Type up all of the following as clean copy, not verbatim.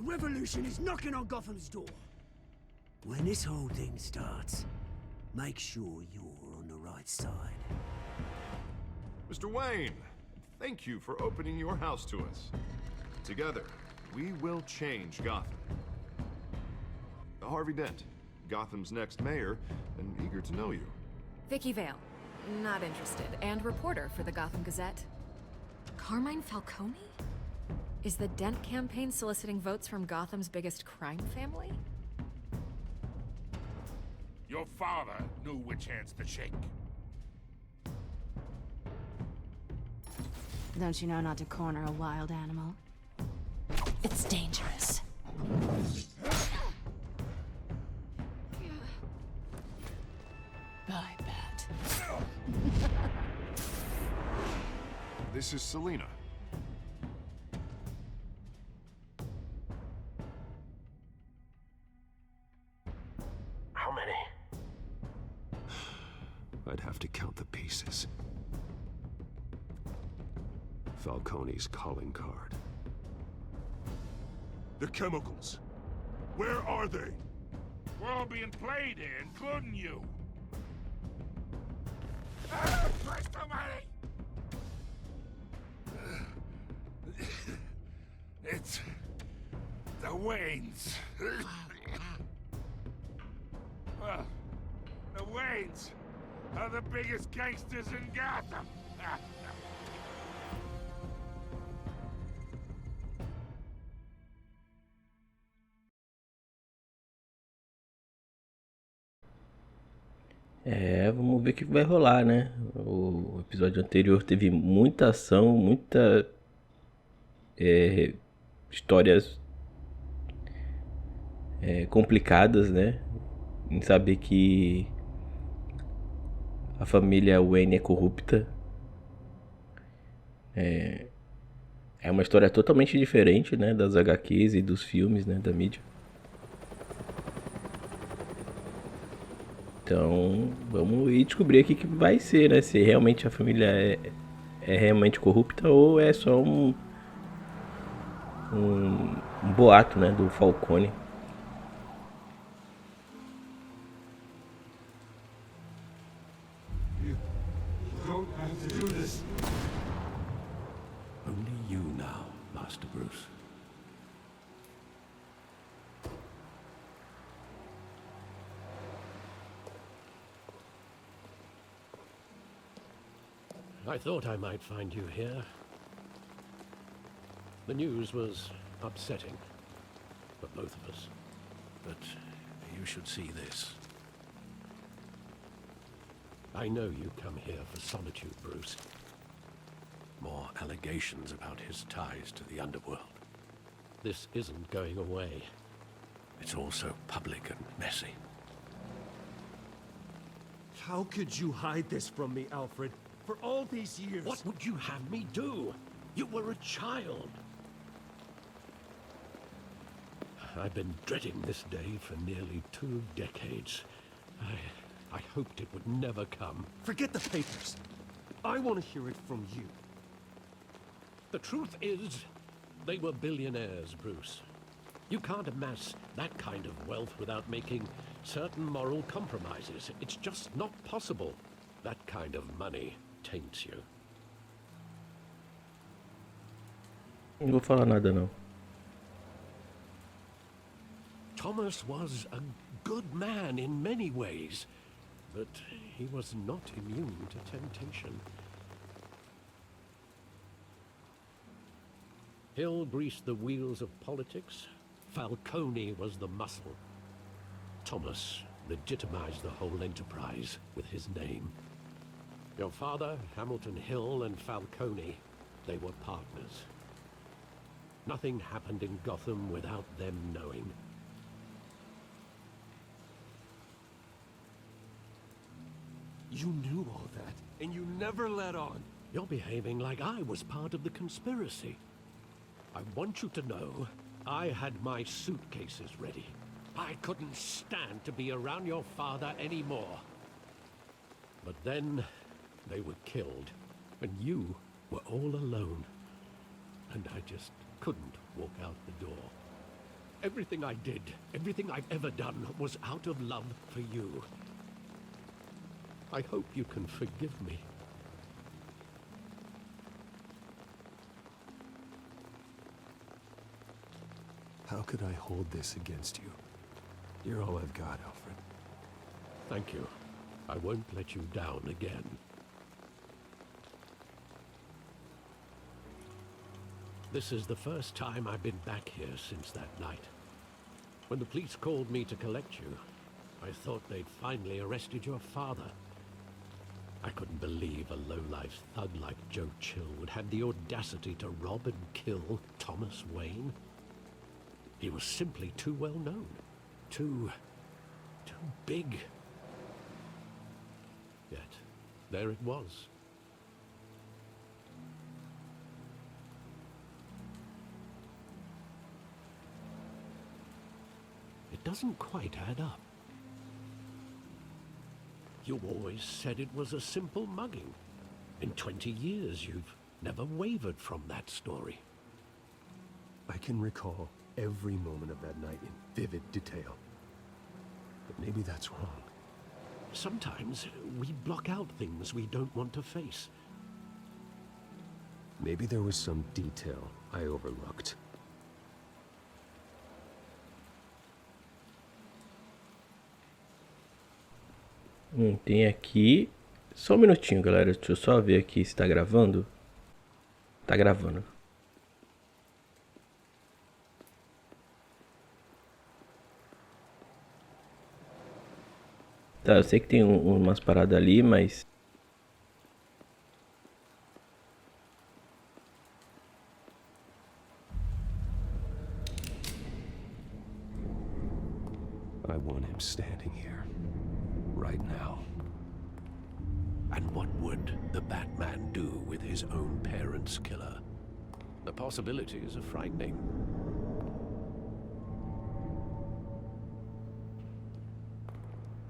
revolution is knocking on Gotham's door. When this whole thing starts, make sure you're on the right side. Mr. Wayne, thank you for opening your house to us. Together, we will change Gotham. Harvey Dent, Gotham's next mayor, and eager to know you. Vicky Vale, not interested, and reporter for the Gotham Gazette. Carmine Falcone? Is the Dent campaign soliciting votes from Gotham's biggest crime family? Your father knew which hands to shake. Don't you know not to corner a wild animal? It's dangerous. Bye, Bat. This is Selina. How many? I'd have to count the pieces. Falcone's calling card. The chemicals. Where are they? We're all being played here, including you. Christ almighty! It's the Waynes. Well, the Waynes are the biggest gangsters in Gotham. Vamos ver o que vai rolar, né? O episódio anterior teve muita ação, muita histórias complicadas, né? Em saber que a família Wayne é corrupta. É uma história totalmente diferente, né? Das HQs e dos filmes, né? Da mídia. Então, vamos ir descobrir aqui que vai ser, né? Se realmente a família é realmente corrupta ou é só um boato, né? Do Falcone. You don't have to do this. Only you now, Master Bruce. I thought I might find you here. The news was upsetting for both of us. But you should see this. I know you come here for solitude, Bruce. More allegations about his ties to the underworld. This isn't going away. It's all so public and messy. How could you hide this from me, Alfred? For all these years... What would you have me do? You were a child. I've been dreading this day for nearly 2 decades. I hoped it would never come. Forget the papers. I want to hear it from you. The truth is, they were billionaires, Bruce. You can't amass that kind of wealth without making certain moral compromises. It's just not possible. That kind of money taints you. Não vou falar nada, não. Thomas was a good man in many ways, but he was not immune to temptation. Hill greased the wheels of politics. Falcone was the muscle. Thomas legitimized the whole enterprise with his name. Your father, Hamilton Hill, and Falcone, they were partners. Nothing happened in Gotham without them knowing. You knew all that, and you never let on. You're behaving like I was part of the conspiracy. I want you to know, I had my suitcases ready. I couldn't stand to be around your father anymore. But then, they were killed, and you were all alone. And I just couldn't walk out the door. Everything I did, everything I've ever done, was out of love for you. I hope you can forgive me. How could I hold this against you? You're all I've got, Alfred. Thank you. I won't let you down again. This is the first time I've been back here since that night. When the police called me to collect you, I thought they'd finally arrested your father. I couldn't believe a low-life thug like Joe Chill would have the audacity to rob and kill Thomas Wayne. He was simply too well known. Too big. Yet, there it was. It doesn't quite add up. You always said it was a simple mugging. In 20 years, you've never wavered from that story. I can recall every moment of that night in vivid detail. But maybe that's wrong. Sometimes we block out things we don't want to face. Maybe there was some detail I overlooked. Tem aqui... Só um minutinho, galera. Deixa eu só ver aqui se tá gravando. Tá gravando. Tá, eu sei que tem umas paradas ali, mas... I want him standing here. Right now. And what would the Batman do with his own parents' killer? The possibilities are frightening.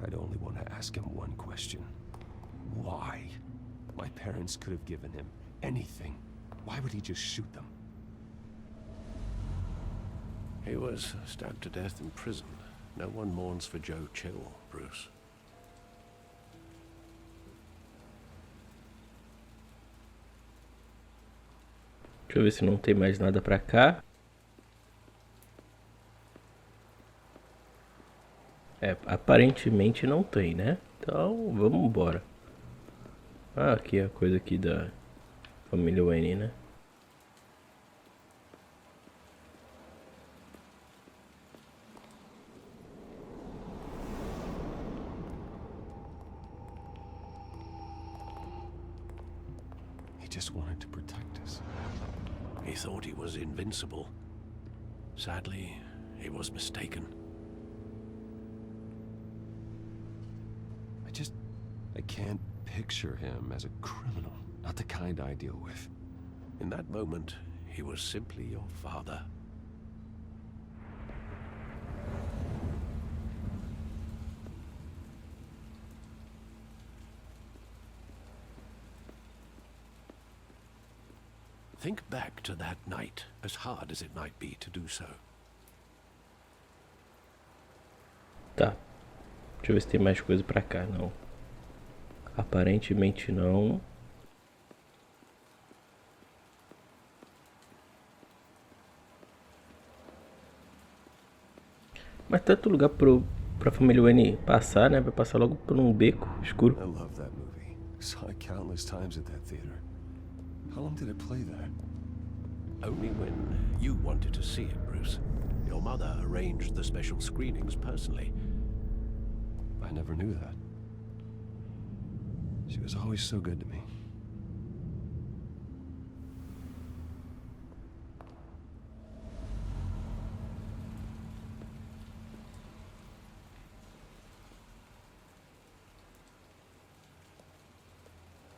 I'd only want to ask him one question. Why? My parents could have given him anything. Why would he just shoot them? He was stabbed to death in prison. No one mourns for Joe Chill, Bruce. Deixa eu ver se não tem mais nada pra cá. Aparentemente não tem, né? Então, vamos embora. Ah, aqui a coisa aqui da família Wayne, né? He just wanted to protect us. He thought he was invincible. Sadly, he was mistaken. I can't picture him as a criminal. Not the kind I deal with. In that moment, he was simply your father. Think back to that night, as hard as it might be to do so. Tá. Deixa eu ver se tem mais coisa pra cá. Não. Aparentemente não. Mas tanto lugar pra família Wayne passar, né? Vai passar logo por um beco escuro. I love that movie. Saw it countless times at that theater. How long did it play there? Only when you wanted to see it, Bruce. Your mother arranged the special screenings personally. I never knew that. She was always so good to me.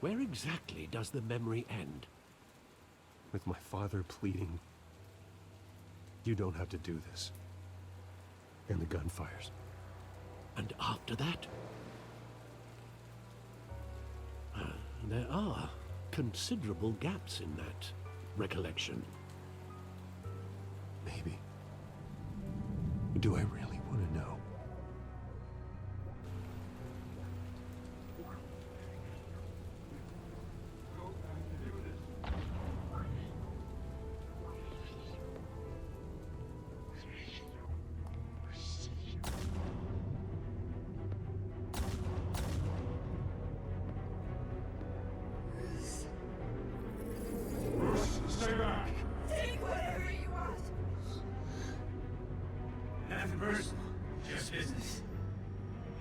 Where exactly does the memory end? With my father pleading, "You don't have to do this." And the gunfires. And after that? There are considerable gaps in that recollection. Maybe. do I really want to know? Stay back! Take whatever you want. Nothing personal, just business.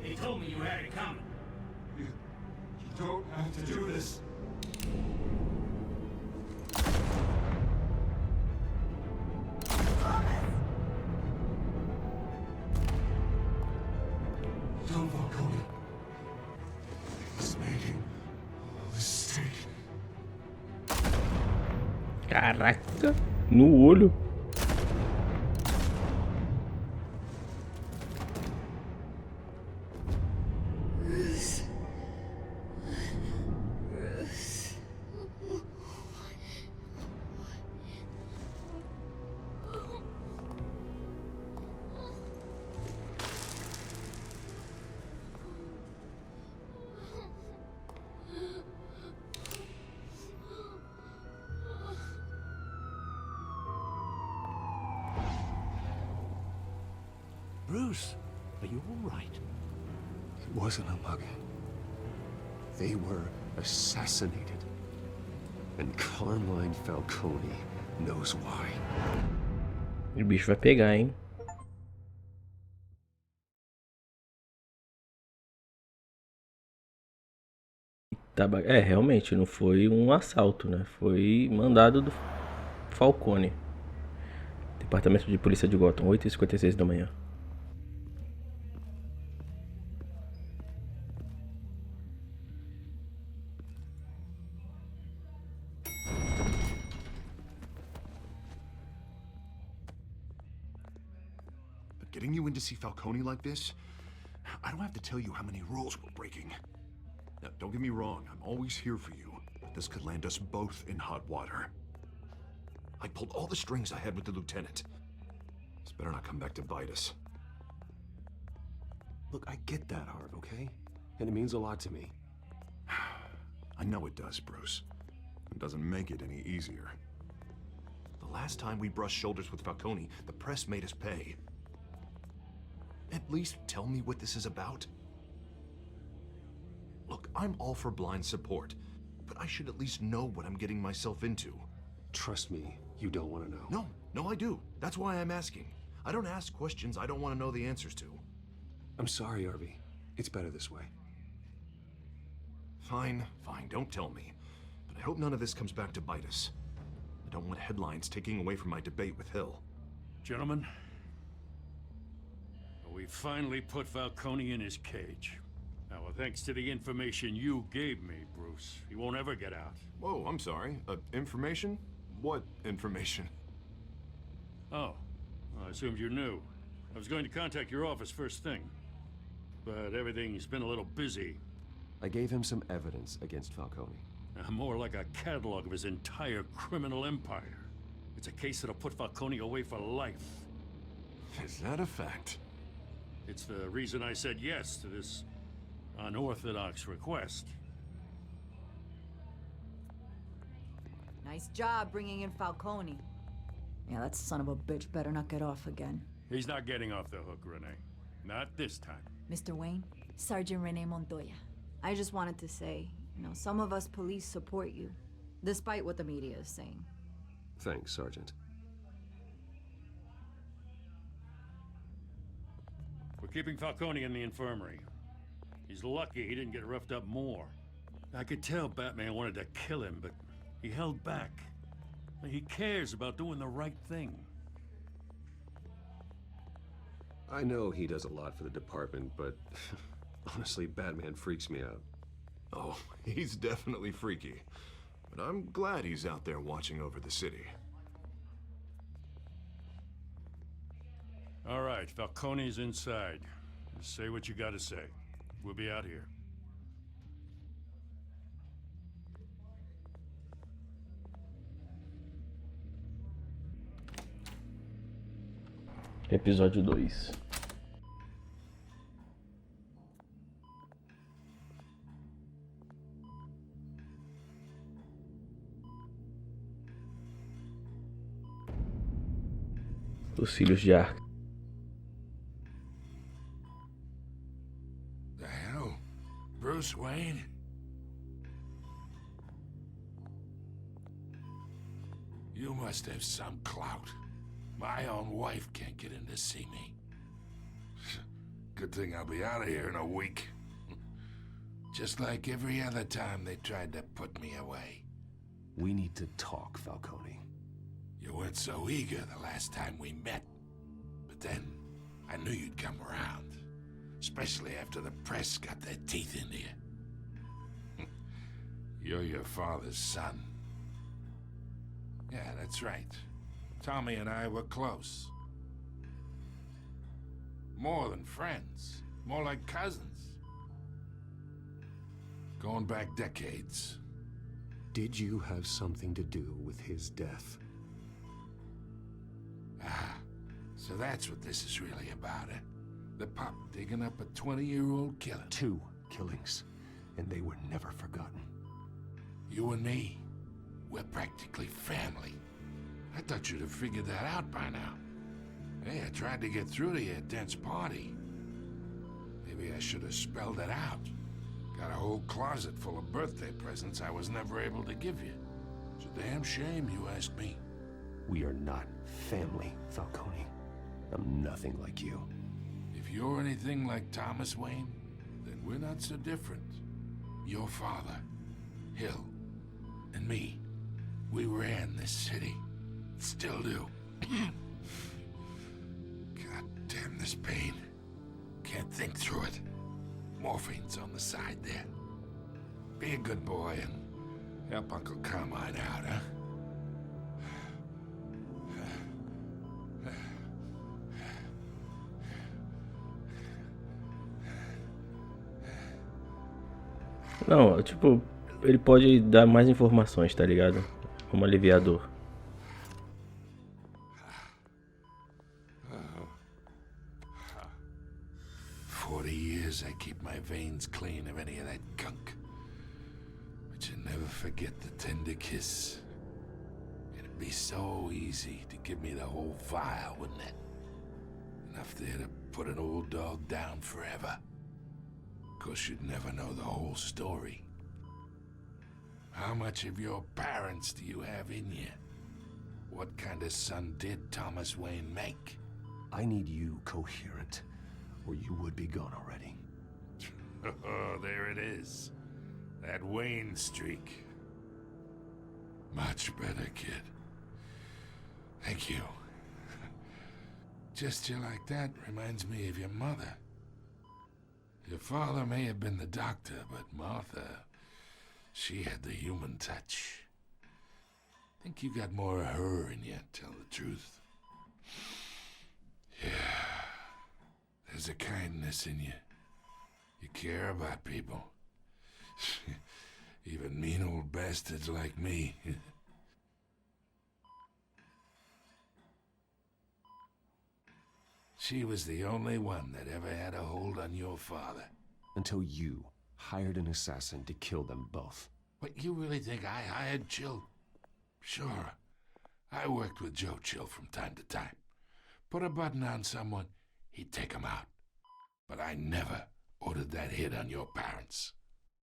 He told me you had it coming. You don't have to do this. Don Falcone is making a mistake. Caraca, no olho. Bruce, are you all right? It wasn't a mug. They were assassinated. And Carmine Falcone knows why. O bicho vai pegar, hein? É, realmente, não foi um assalto, né? Foi mandado do Falcone. Departamento de Polícia de Gotham, 8h56 da manhã. But getting you in to see Falcone like this, I don't have to tell you how many rules we're breaking. Now, don't get me wrong, I'm always here for you, but this could land us both in hot water. I pulled all the strings I had with the lieutenant. This better not come back to bite us. Look, I get that, Harv, okay? And it means a lot to me. I know it does, Bruce. It doesn't make it any easier. The last time we brushed shoulders with Falcone, the press made us pay. At least tell me what this is about. Look, I'm all for blind support, but I should at least know what I'm getting myself into. Trust me, you don't want to know. No, I do. That's why I'm asking. I don't ask questions I don't want to know the answers to. I'm sorry, Harvey. It's better this way. Fine, don't tell me. But I hope none of this comes back to bite us. I don't want headlines taking away from my debate with Hill. Gentlemen, we finally put Falcone in his cage. Now, thanks to the information you gave me, Bruce, he won't ever get out. Whoa, I'm sorry. Information? What information? Oh, I assumed you knew. I was going to contact your office first thing, but everything's been a little busy. I gave him some evidence against Falcone. More like a catalog of his entire criminal empire. It's a case that'll put Falcone away for life. Is that a fact? It's the reason I said yes to this unorthodox request. Nice job bringing in Falcone. Yeah, that son of a bitch better not get off again. He's not getting off the hook, Renee. Not this time. Mr. Wayne, Sergeant Renee Montoya. I just wanted to say, some of us police support you, despite what the media is saying. Thanks, Sergeant. We're keeping Falcone in the infirmary. He's lucky he didn't get roughed up more. I could tell Batman wanted to kill him, but he held back. He cares about doing the right thing. I know he does a lot for the department, but honestly, Batman freaks me out. Oh, he's definitely freaky. But I'm glad he's out there watching over the city. All right, Falcone's inside. Just say what you gotta say. We'll be out here. Episódio 2. Os Filhos de Arkham. The hell? Bruce Wayne? You must have some clout. My own wife can't get in to see me. Good thing I'll be out of here in a week. Just like every other time they tried to put me away. We need to talk, Falcone. You weren't so eager the last time we met. But then, I knew you'd come around. Especially after the press got their teeth into you. You're your father's son. Yeah, that's right. Tommy and I were close. More than friends. More like cousins. Going back decades. Did you have something to do with his death? Ah, so that's what this is really about, eh? The pup digging up a 20-year-old killer. 2 killings, and they were never forgotten. You and me, we're practically family. I thought you'd have figured that out by now. Hey, I tried to get through to you at Dent's party. Maybe I should have spelled it out. Got a whole closet full of birthday presents I was never able to give you. It's a damn shame, you ask me. We are not family, Falcone. I'm nothing like you. If you're anything like Thomas Wayne, then we're not so different. Your father, Hill, and me, we ran this city. Still do. God damn this pain. Can't think through it. Morphine's on the side there. Be a good boy and help Uncle Carmine out, huh? Não, tipo, ele pode dar mais informações, tá ligado? Como aliviador. 40 years I keep my veins clean of any of that gunk. But you never forget the tender kiss. It'd be so easy to give me the whole vial, wouldn't it? Enough there to put an old dog down forever. Of course, you'd never know the whole story. How much of your parents do you have in you? What kind of son did Thomas Wayne make? I need you coherent, or you would be gone already. Oh, there it is. That Wayne streak. Much better, kid. Thank you. Gesture like that reminds me of your mother. Your father may have been the doctor, but Martha, she had the human touch. I think you got more of her in you, tell the truth. Yeah. There's a kindness in you. You care about people. Even mean old bastards like me. She was the only one that ever had a hold on your father. Until you hired an assassin to kill them both. What, you really think I hired Chill? Sure. I worked with Joe Chill from time to time. Put a button on someone, he'd take him out. But I never ordered that hit on your parents.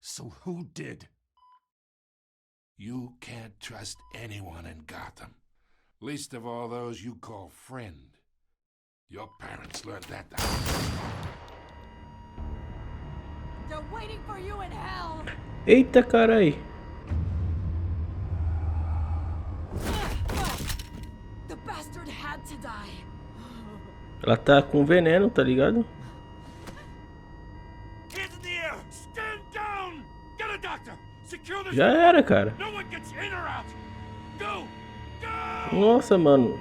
So who did? You can't trust anyone in Gotham. Least of all those you call friend. Your parents learned that. They're waiting for you in hell. Eita, carai. The bastard had to die. Ela tá com veneno, tá ligado? Hands in the air! Stand down! Get a doctor! Secure this. Já era, cara. No one gets in or out! Go! Go! Nossa, mano.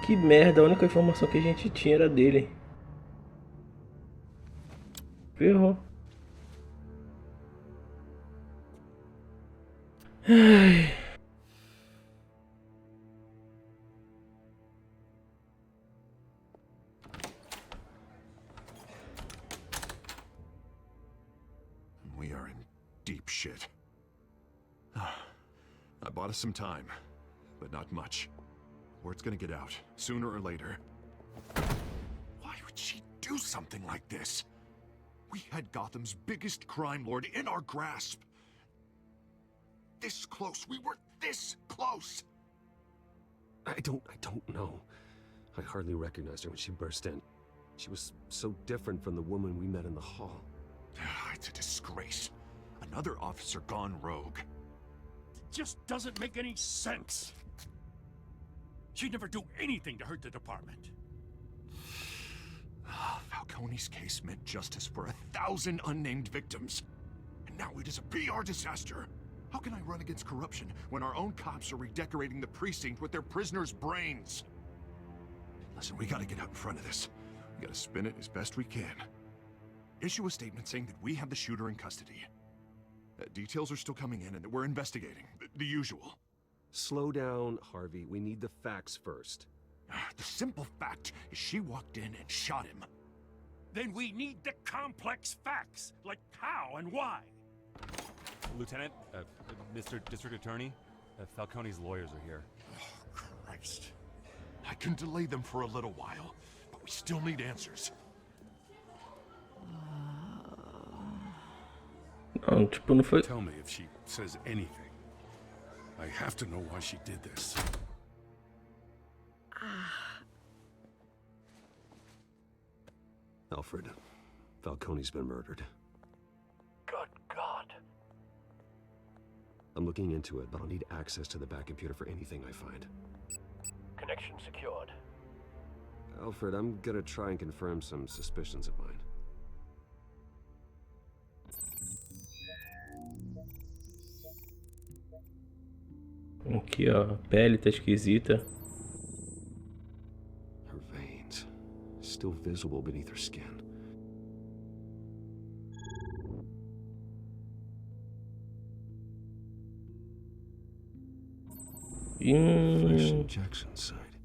Que merda, a única informação que a gente tinha era dele. Ferrou. Ai. They're in deep shit. I bought us some time, but not much. Word's gonna get out, sooner or later. Why would she do something like this? We had Gotham's biggest crime lord in our grasp. This close. We were this close. I don't know. I hardly recognized her when she burst in. She was so different from the woman we met in the hall. It's a disgrace. Another officer gone rogue. It just doesn't make any sense. She'd never do anything to hurt the department. Falcone's case meant justice for 1,000 unnamed victims. And now it is a PR disaster. How can I run against corruption when our own cops are redecorating the precinct with their prisoners' brains? Listen, we gotta get out in front of this. We gotta spin it as best we can. Issue a statement saying that we have the shooter in custody. Details are still coming in and that we're investigating. The usual. Slow down, Harvey. We need the facts first. The simple fact is she walked in and shot him. Then we need the complex facts, like how and why. Lieutenant, Mr. District Attorney, Falcone's lawyers are here. Oh, Christ. I can delay them for a little while, but we still need answers. Não, tipo, não foi. Tell me if she says anything. I have to know why she did this. Alfred, Falcone's been murdered. Good God. I'm looking into it, but I'll need access to the back computer for anything I find. Connection secured. Alfred, I'm gonna try and confirm some suspicions of mine. Aqui, ó, a pele tá esquisita. Her veins, still visible beneath her skin. Flesh injection site.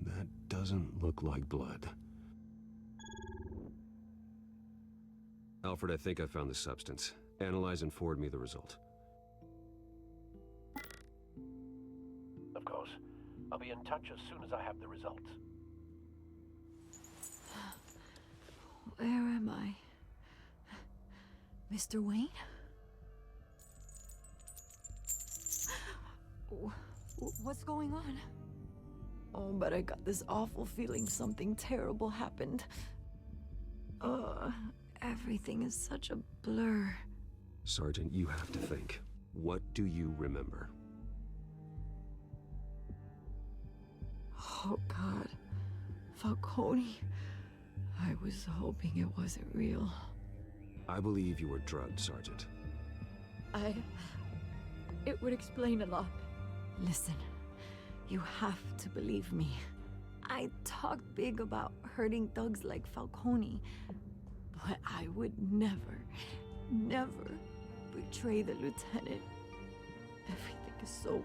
That doesn't look like blood. Alfred, I think I found the substance. Analyze and forward me the result. Of course. I'll be in touch as soon as I have the results. Where am I? Mr. Wayne? What's going on? Oh, but I got this awful feeling something terrible happened. Everything is such a blur. Sergeant, you have to think. What do you remember? Oh, God. Falcone. I was hoping it wasn't real. I believe you were drugged, Sergeant. It would explain a lot. Listen, you have to believe me. I talked big about hurting thugs like Falcone, but I would never betray the lieutenant. Everything is so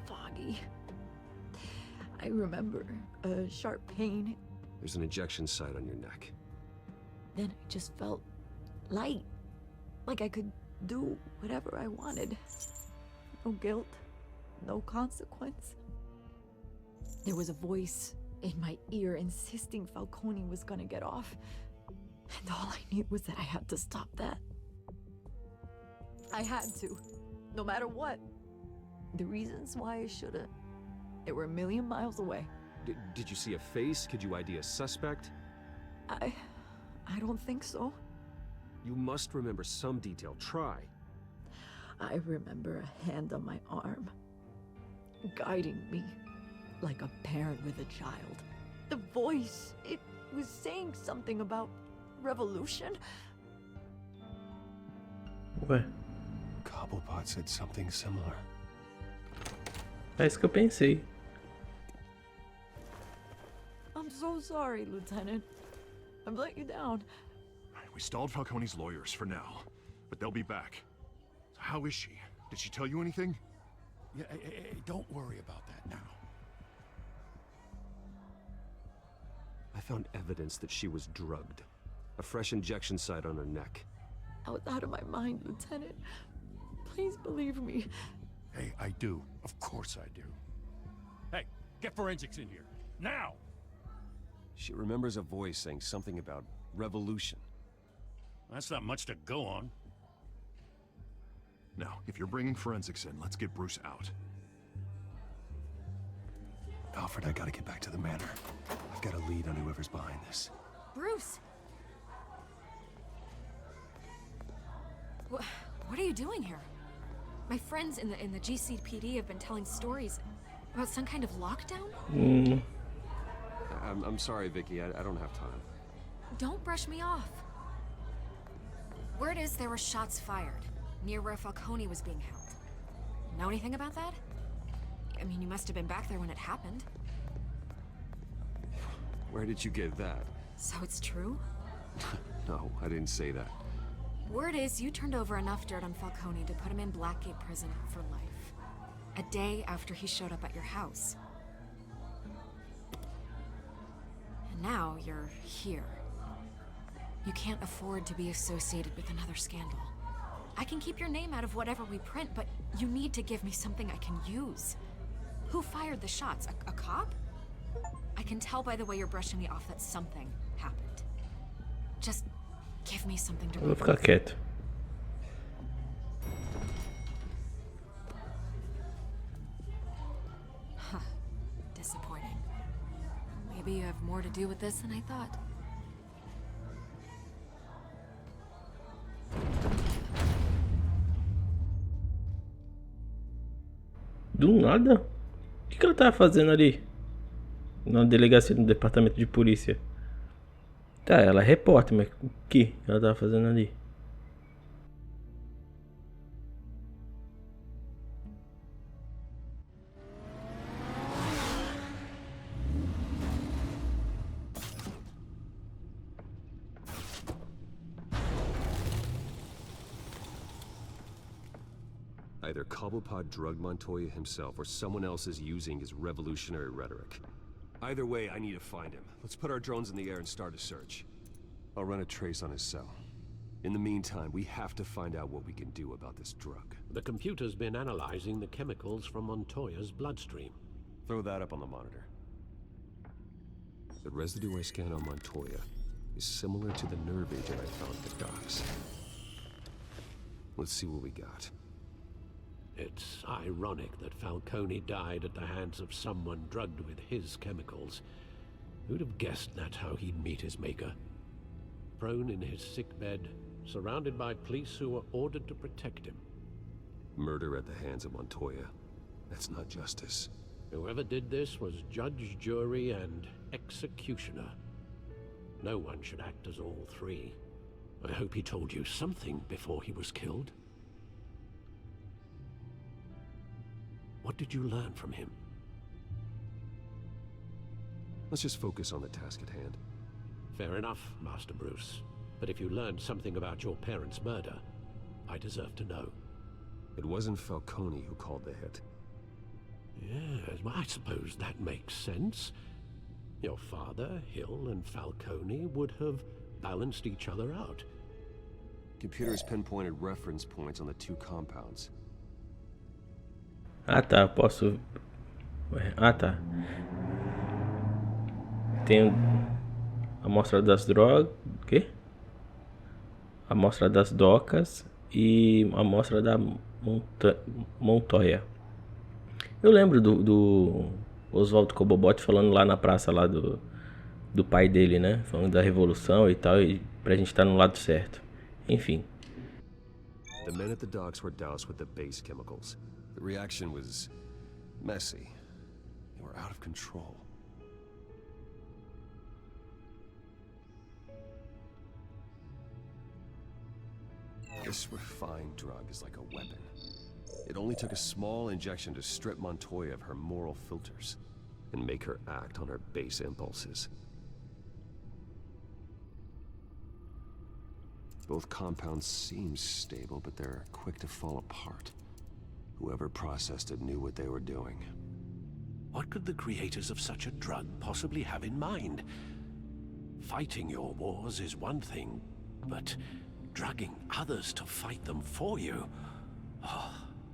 foggy. I remember a sharp pain. There's an injection site on your neck. Then I just felt light, like I could do whatever I wanted. No guilt, no consequence. There was a voice in my ear insisting Falcone was gonna get off. And all I knew was that I had to stop that. I had to, no matter what. The reasons why I should've, they were a million miles away. Did you see a face? Could you ID a suspect? I don't think so. You must remember some detail. Try. I remember a hand on my arm, guiding me like a parent with a child. The voice, it was saying something about revolution. Ué, Cobblepot said something similar. é isso que eu pensei. I'm so sorry, Lieutenant. I've let you down. We stalled Falcone's lawyers for now, but they'll be back. So how is she? Did she tell you anything? Yeah, hey, don't worry about that now. I found evidence that she was drugged. A fresh injection site on her neck. I was out of my mind, Lieutenant. Please believe me. Hey, I do. Of course I do. Hey, get forensics in here. Now! She remembers a voice saying something about revolution. That's not much to go on. Now, if you're bringing forensics in, let's get Bruce out. Alfred, I gotta get back to the manor. I've got a lead on whoever's behind this. Bruce! What are you doing here? My friends in the GCPD have been telling stories about some kind of lockdown? I'm sorry, Vicky. I don't have time. Don't brush me off. Word is there were shots fired near where Falcone was being held. Know anything about that? I mean, you must have been back there when it happened. Where did you get that? So it's true? No, I didn't say that. Word is you turned over enough dirt on Falcone to put him in Blackgate Prison for life. A day after he showed up at your house. And now you're here. You can't afford to be associated with another scandal. I can keep your name out of whatever we print, but you need to give me something I can use. Who fired the shots? A cop? I can tell by the way you're brushing me off that something happened. Just give me something to Eu vou ficar quieto. Huh. Disappointing. Maybe you have more to do with this than I thought. Do nada? O que ela tava fazendo ali? Na delegacia do departamento de polícia. Tá, ela é repórter, mas o que ela tava fazendo ali? Either Cobblepot drugged Montoya himself or someone else is using his revolutionary rhetoric. Either way, I need to find him. Let's put our drones in the air and start a search. I'll run a trace on his cell. In the meantime, we have to find out what we can do about this drug. The computer's been analyzing the chemicals from Montoya's bloodstream. Throw that up on the monitor. The residue I scan on Montoya is similar to the nerve agent I found at the docks. Let's see what we got. It's ironic that Falcone died at the hands of someone drugged with his chemicals. Who'd have guessed that's how he'd meet his maker? Prone in his sickbed, surrounded by police who were ordered to protect him. Murder at the hands of Montoya. That's not justice. Whoever did this was judge, jury, and executioner. No one should act as all three. I hope he told you something before he was killed. What did you learn from him? Let's just focus on the task at hand. Fair enough, Master Bruce. But if you learned something about your parents' murder, I deserve to know. It wasn't Falcone who called the hit. Yes, well, I suppose that makes sense. Your father, Hill, and Falcone would have balanced each other out. Computer's pinpointed reference points on the two compounds. Ah tá, posso... Ah tá. Tem a amostra das drogas... O quê? A amostra das docas e a amostra da Montoya. Eu lembro do Oswaldo Cobblepot falando lá na praça lá do pai dele, né? Falando da revolução e tal, e pra gente estar no lado certo. Enfim. The men at the docks were doused with the base chemicals. The reaction was messy. They were out of control. This refined drug is like a weapon. It only took a small injection to strip Montoya of her moral filters and make her act on her base impulses. Both compounds seem stable, but they're quick to fall apart. Whoever processed it knew what they were doing. What could the creators of such a drug possibly have in mind? Fighting your wars is one thing, but drugging others to fight them for you.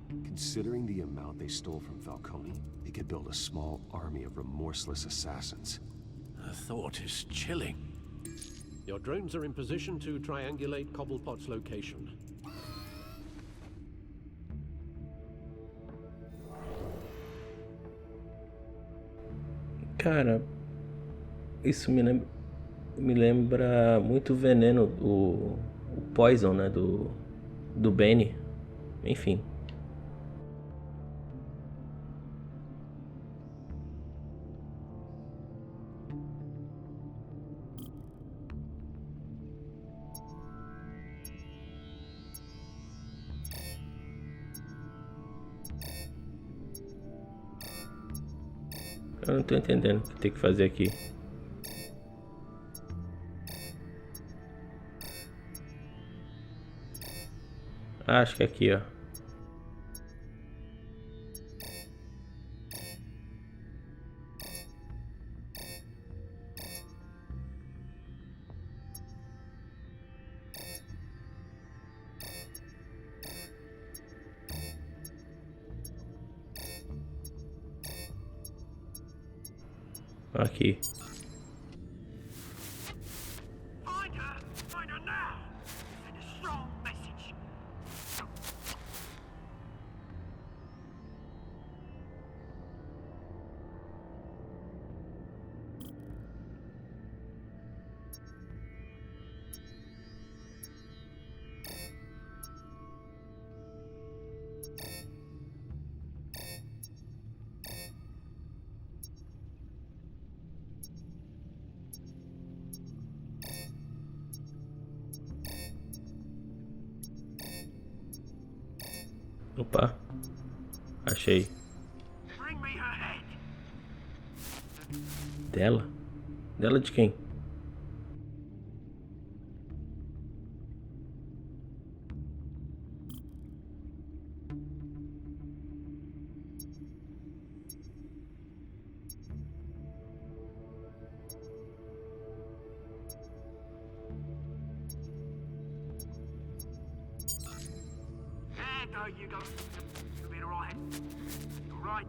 Considering the amount they stole from Falcone, they could build a small army of remorseless assassins. The thought is chilling. Your drones are in position to triangulate Cobblepot's location. Cara, isso me lembra muito Veneno, o Poison, né, do Benny. Enfim. Eu não tô entendendo o que tem que fazer aqui. Ah, acho que é aqui, ó. Aqui. Find her now. Send a strong message. Opa, achei. Bring me her head. Dela? Dela de quem? There you go. You'll be alright. Alright.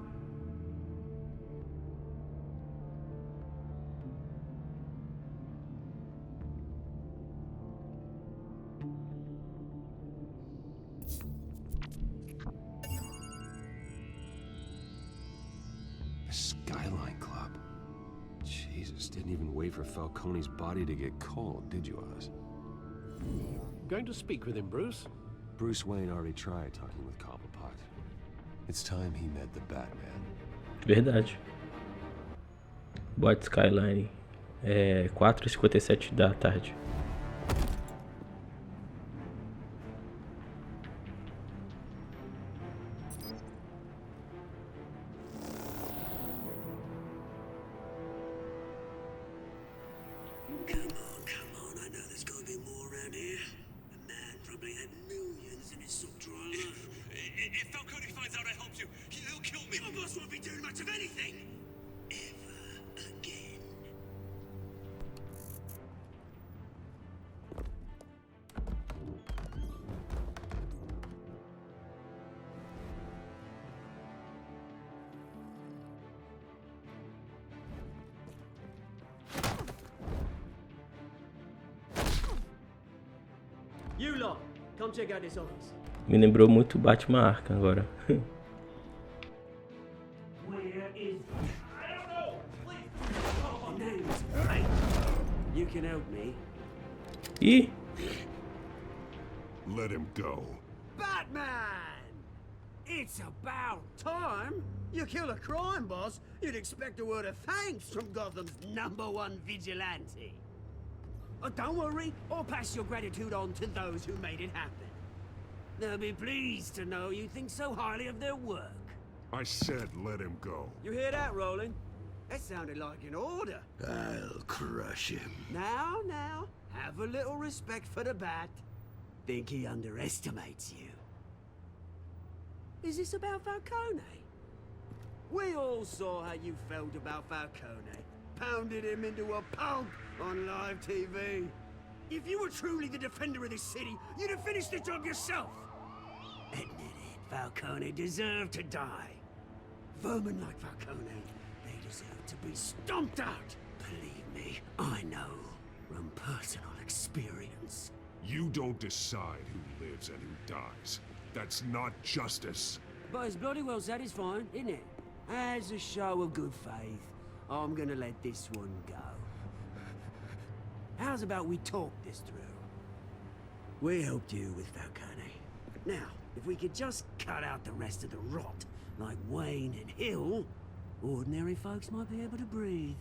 The Skyline Club. Jesus, didn't even wait for Falcone's body to get cold, did you, Oz? Going to speak with him, Bruce? Bruce Wayne already tried talking with Cobblepot. It's time he met the Batman. Verdade. Boate Skyline. É 4h57 da tarde. Come on, I know there's gotta be more around here. The man probably had millions in his sock drawer alone. If Falcone finds out I helped you, he'll kill me. Your boss won't be doing much of anything. Ever again. You lot, come check out this office. Me lembrou muito Batman Arkham agora. Where is... I don't know! Please! Oh, name's right. You can help me. Ih! Let him go. Batman! It's about time. You kill a crime boss, you'd expect a word of thanks from Gotham's #1 vigilante. Oh, don't worry, I'll pass your gratitude on to those who made it happen. They'll be pleased to know you think so highly of their work. I said let him go. You hear that, Roland? That sounded like an order. I'll crush him. Now, have a little respect for the Bat. Think he underestimates you. Is this about Falcone? We all saw how you felt about Falcone. Pounded him into a pulp on live TV. If you were truly the defender of this city, you'd have finished the job yourself. Admit it, Falcone deserved to die. Vermin like Falcone, they deserve to be stomped out. Believe me, I know from personal experience. You don't decide who lives and who dies. That's not justice. But it's bloody well satisfying, isn't it? As a show of good faith, I'm gonna let this one go. How's about we talk this through? We helped you with Falcone. Now, if we could just cut out the rest of the rot, like Wayne and Hill, ordinary folks might be able to breathe.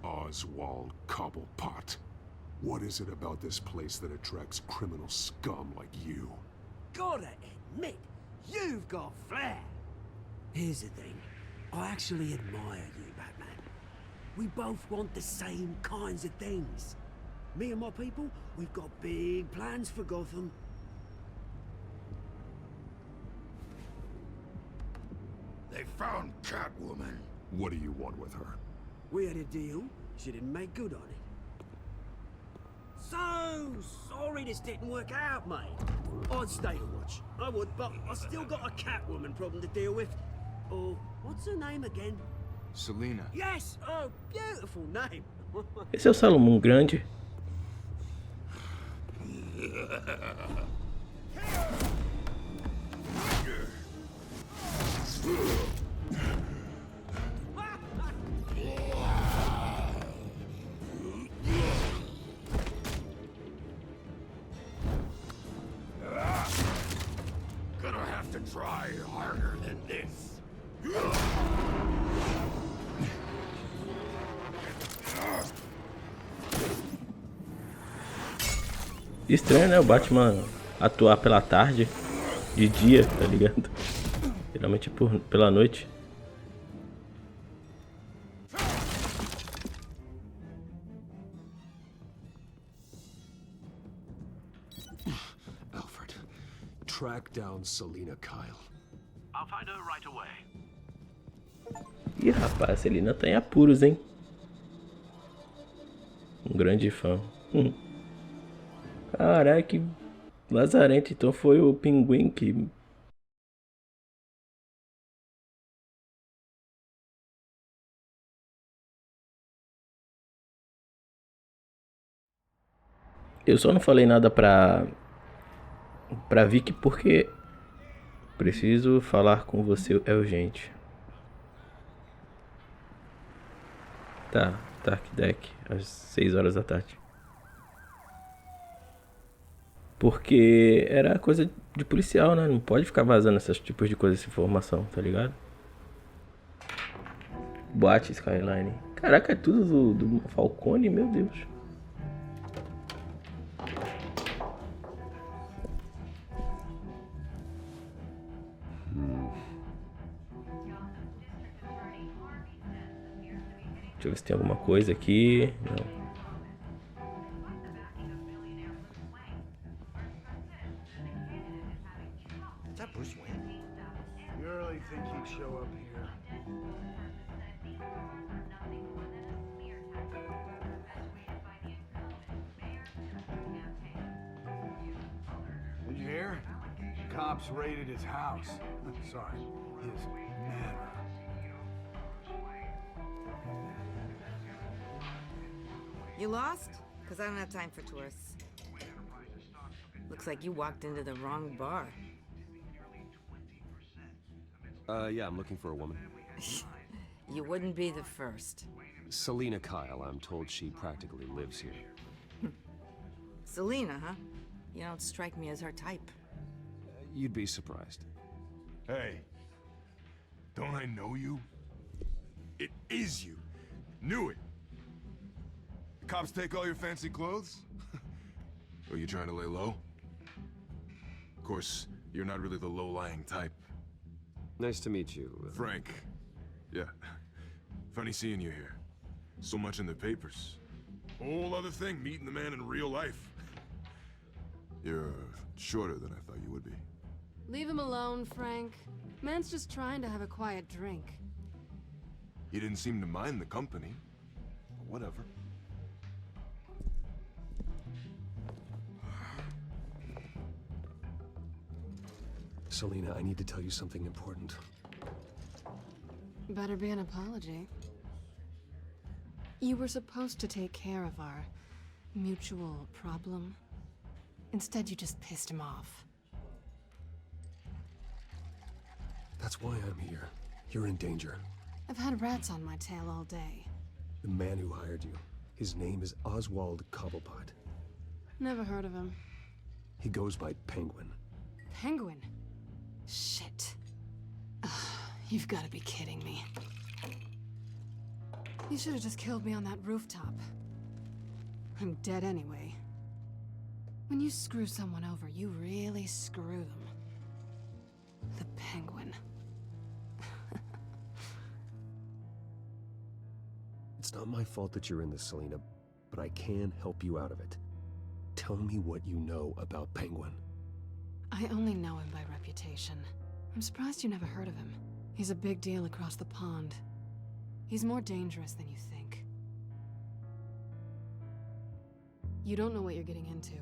Oswald Cobblepot. What is it about this place that attracts criminal scum like you? Gotta admit, you've got flair. Here's the thing. I actually admire you, Batman. We both want the same kinds of things. Me and my people, we've got big plans for Gotham. They found Catwoman. What do you want with her? We had a deal. She didn't make good on it. So sorry this didn't work out, mate. I'd stay to watch. I would, but I still got a Catwoman problem to deal with. Oh, what's her name again? Selina. Yes! Oh, beautiful name. Esse é o Salomão Grande. Gonna have to try harder than this. Estranho, né? O Batman atuar pela tarde, de dia, tá ligado? Geralmente pela noite. Alfred, track down Selina Kyle. I'll find her right away. Ih, rapaz, a Selina tá em apuros, hein? Um grande fã. Caraca, que lazarento. Então foi o Pinguim que... Eu só não falei nada pra Vicky porque preciso falar com você, é urgente. Tá, Dark Deck, às 6 horas da tarde. Porque era coisa de policial, né? Não pode ficar vazando esses tipos de coisa, essa informação, tá ligado? Boate Skyline. Caraca, é tudo do Falcone, meu Deus. Deixa eu ver se tem alguma coisa aqui. Não. Did you hear? Cops raided his house. Sorry, his manor. You lost? Because I don't have time for tourists. Looks like you walked into the wrong bar. Yeah, I'm looking for a woman. You wouldn't be the first. Selina Kyle, I'm told she practically lives here. Selina, huh? You don't strike me as her type. You'd be surprised. Hey, don't I know you? It is you. Knew it. The cops take all your fancy clothes? Are you trying to lay low? Of course, you're not really the low-lying type. Nice to meet you. Frank. Yeah. Funny seeing you here. So much in the papers. Whole other thing, meeting the man in real life. You're shorter than I thought you would be. Leave him alone, Frank. Man's just trying to have a quiet drink. He didn't seem to mind the company. Whatever. Selena, I need to tell you something important. Better be an apology. You were supposed to take care of our mutual problem. Instead, you just pissed him off. That's why I'm here. You're in danger. I've had rats on my tail all day. The man who hired you, his name is Oswald Cobblepot. Never heard of him. He goes by Penguin. Penguin? Shit. Ugh, you've got to be kidding me. You should have just killed me on that rooftop. I'm dead anyway. When you screw someone over, you really screw them. The Penguin. It's not my fault that you're in this, Selena, but I can help you out of it. Tell me what you know about Penguin. I only know him by reputation. I'm surprised you never heard of him. He's a big deal across the pond. He's more dangerous than you think. You don't know what you're getting into.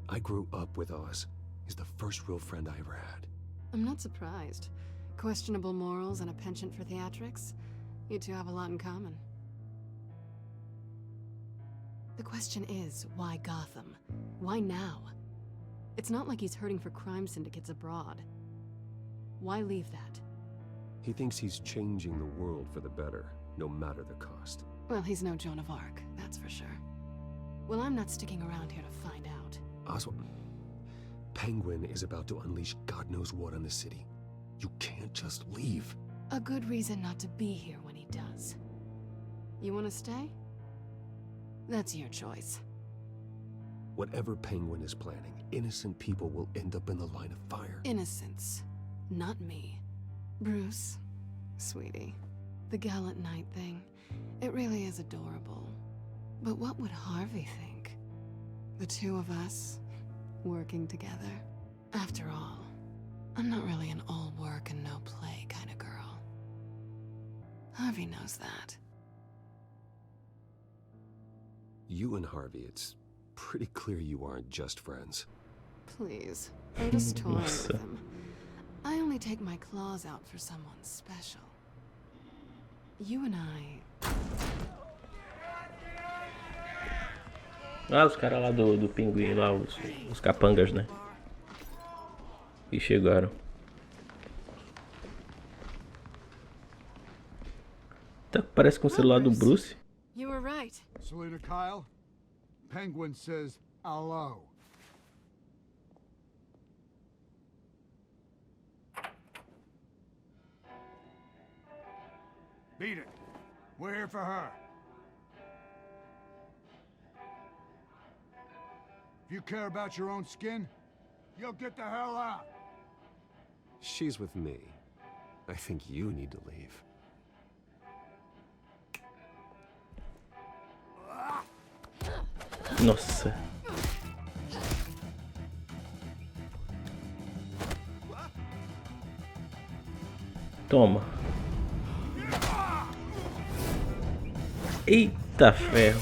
I grew up with Oz. He's the first real friend I ever had. I'm not surprised. Questionable morals and a penchant for theatrics. You two have a lot in common. The question is, why Gotham? Why now? It's not like he's hurting for crime syndicates abroad. Why leave that? He thinks he's changing the world for the better, no matter the cost. Well, he's no Joan of Arc, that's for sure. Well, I'm not sticking around here to find out. Oswald, Penguin is about to unleash God knows what on the city. You can't just leave. A good reason not to be here when he does. You want to stay? That's your choice. Whatever Penguin is planning, innocent people will end up in the line of fire. Innocence. Not me. Bruce, sweetie, the gallant knight thing, it really is adorable. But what would Harvey think? The two of us, working together? After all, I'm not really an all work and no play kind of girl. Harvey knows that. You and Harvey, it's pretty clear you aren't just friends. Please, I'm just toying with him. I only take my claws out for someone special. You and I... Ah, os caras lá do pinguim, lá, os capangas, né? E chegaram. Tá, parece com o celular do Bruce. You were right. Selena Kyle, Penguin says hello. Beat it. We're here for her. If you care about your own skin, you'll get the hell out. She's with me. I think you need to leave. Nossa. Toma. Eita ferro.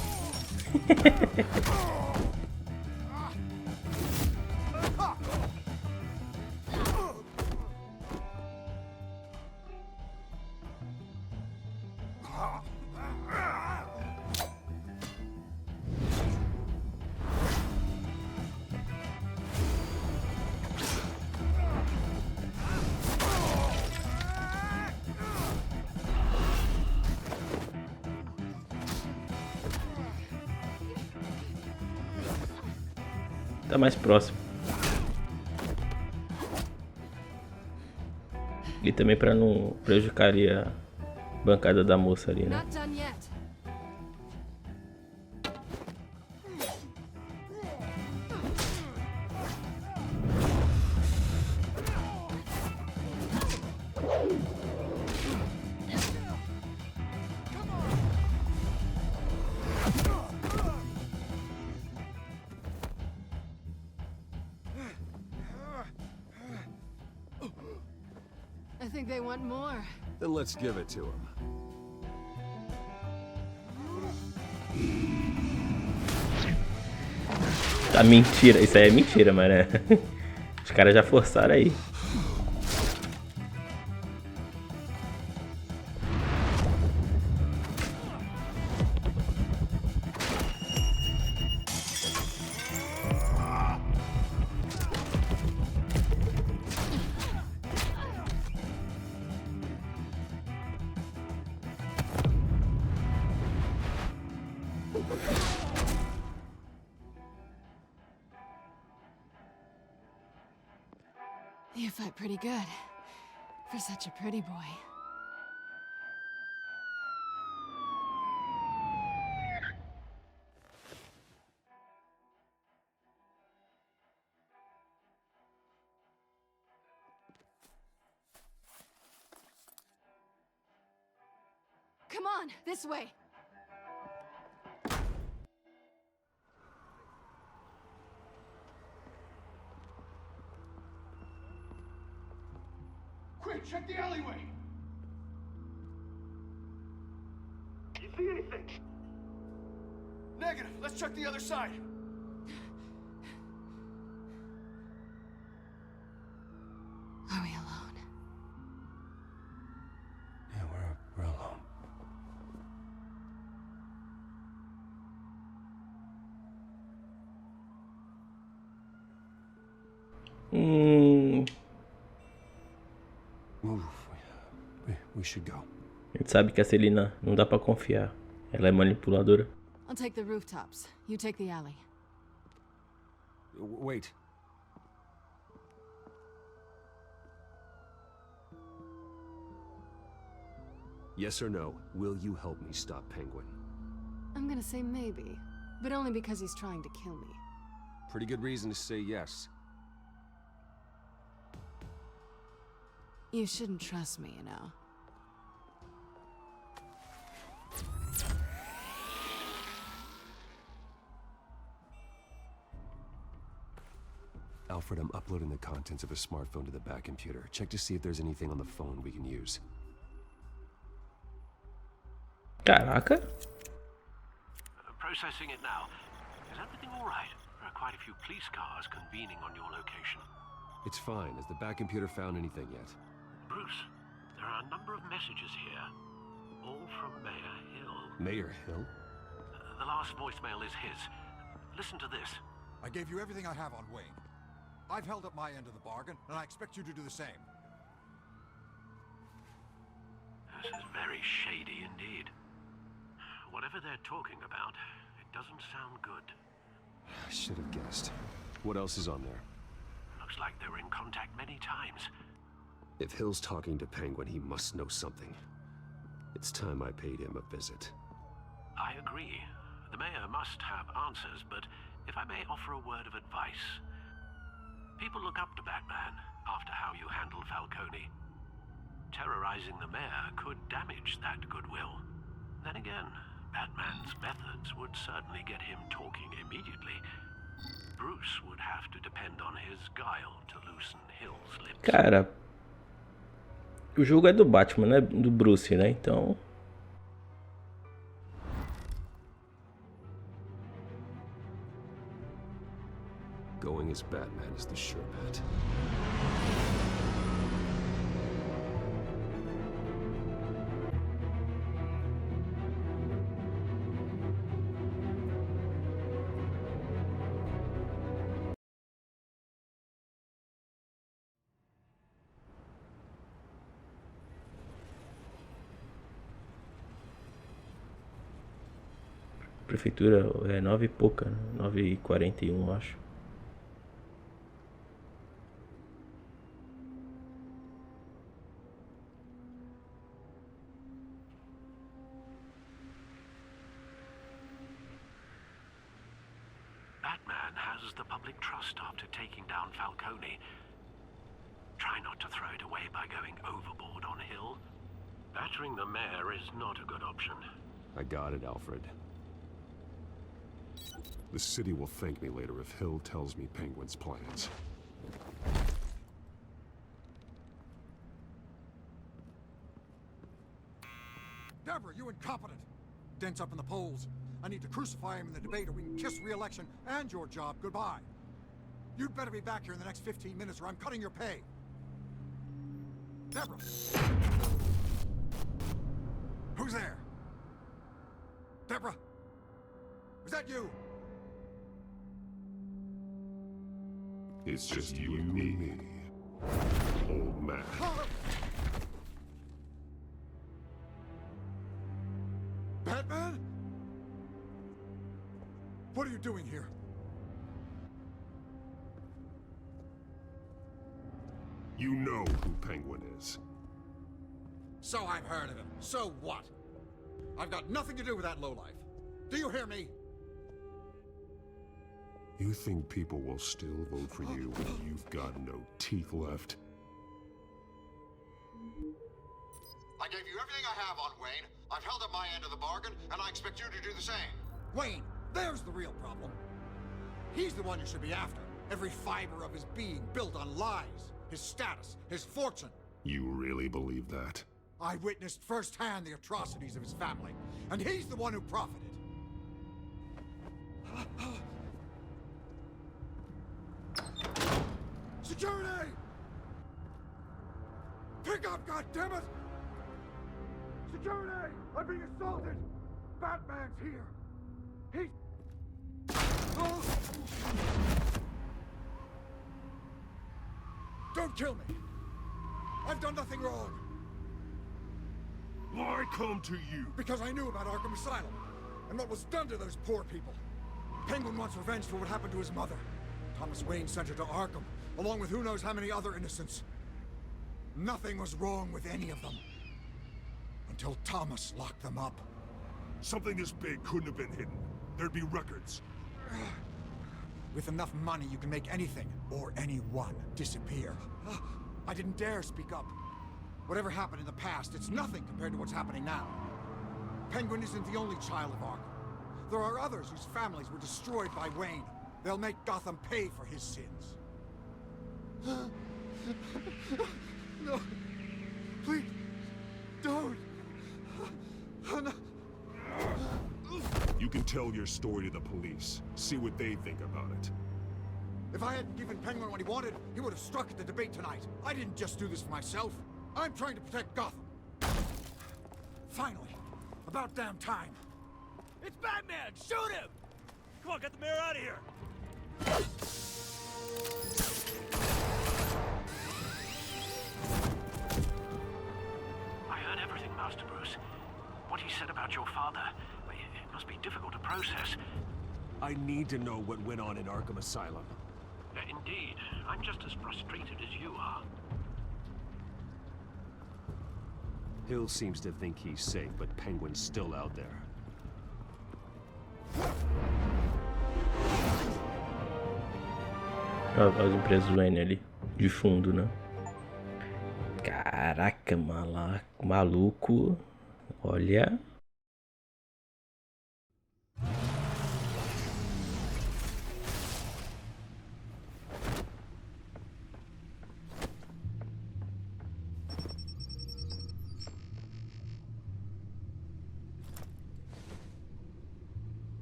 Tá mais próximo. E também para não prejudicar a bancada da moça ali, né? Not done yet. I think they want more. Then let's give it to him. Tá mentira. Isso aí é mentira, mano. Os caras já forçaram aí. You fight pretty good for such a pretty boy. Come on, this way. Quick, check the alleyway! You see anything? Negative. Let's check the other side. Are we alone? Yeah, we're alone. Move. We should go. A gente sabe que a Celina não dá pra confiar. Ela é manipuladora. I'll take the rooftops. You take the alley. Wait. Yes or no, will you help me stop Penguin? I'm gonna say maybe, but only because he's trying to kill me. Pretty good reason to say yes. You shouldn't trust me, you know. Alfred, I'm uploading the contents of a smartphone to the back computer. Check to see if there's anything on the phone we can use. Caraca. Processing it now. Is everything all right? There are quite a few police cars convening on your location. It's fine. Has the back computer found anything yet? Bruce, there are a number of messages here. All from Mayor Hill. Mayor Hill? The last voicemail is his. Listen to this. I gave you everything I have on Wayne. I've held up my end of the bargain, and I expect you to do the same. This is very shady indeed. Whatever they're talking about, it doesn't sound good. I should have guessed. What else is on there? Looks like they were in contact many times. If Hill's talking to Penguin, he must know something. It's time I paid him a visit. I agree. The mayor must have answers, but if I may offer a word of advice. People look up to Batman after how you handled Falcone. Terrorizing the mayor could damage that goodwill. Then again, Batman's methods would certainly get him talking immediately. Bruce would have to depend on his guile to loosen Hill's lips. Cara, o jogo é do Batman, né? Do Bruce, né? Então... Going as Batman is the sure bet. Prefeitura é 9 e pouca, né? 9h41, acho. Batman has the public trust after taking down Falcone. Try not to throw it away by going overboard on Hill. Battering the mayor is not a good option. I got it, Alfred. The city will thank me later if Hill tells me Penguin's plans. Deborah, you incompetent! Dents up in the polls. I need to crucify him in the debate or we can kiss re-election and your job goodbye. You'd better be back here in the next 15 minutes or I'm cutting your pay. Deborah! Who's there? Deborah? Is that you? It's just you and me, old man. Batman? What are you doing here? You know who Penguin is. So I've heard of him. So what? I've got nothing to do with that lowlife. Do you hear me? You think people will still vote for you when you've got no teeth left? I gave you everything I have on Wayne. I've held up my end of the bargain, and I expect you to do the same. Wayne, there's the real problem. He's the one you should be after. Every fiber of his being built on lies. His status, his fortune. You really believe that? I witnessed firsthand the atrocities of his family, and he's the one who profited. Security! Pick up, goddammit! Security! I'm being assaulted! Batman's here! He's... Oh! Don't kill me! I've done nothing wrong! Why come to you? Because I knew about Arkham Asylum, and what was done to those poor people. Penguin wants revenge for what happened to his mother. Thomas Wayne sent her to Arkham, along with who knows how many other innocents. Nothing was wrong with any of them. Until Thomas locked them up. Something this big couldn't have been hidden. There'd be records. With enough money, you can make anything, or anyone, disappear. I didn't dare speak up. Whatever happened in the past, it's nothing compared to what's happening now. Penguin isn't the only child of Arkham. There are others whose families were destroyed by Wayne. They'll make Gotham pay for his sins. No. Please. Don't. No. You can tell your story to the police. See what they think about it. If I hadn't given Penguin what he wanted, he would have struck at the debate tonight. I didn't just do this for myself. I'm trying to protect Gotham. Finally. About damn time. It's Batman! Shoot him! Come on, get the mayor out of here! I heard everything, Master Bruce. What he said about your father, it must be difficult to process. I need to know what went on in Arkham Asylum. Indeed. I'm just as frustrated as you are. Hill seems to think he's safe, but Penguin's still out there. As empresas do Wayne ali, de fundo, né? Caraca, maluco. Olha.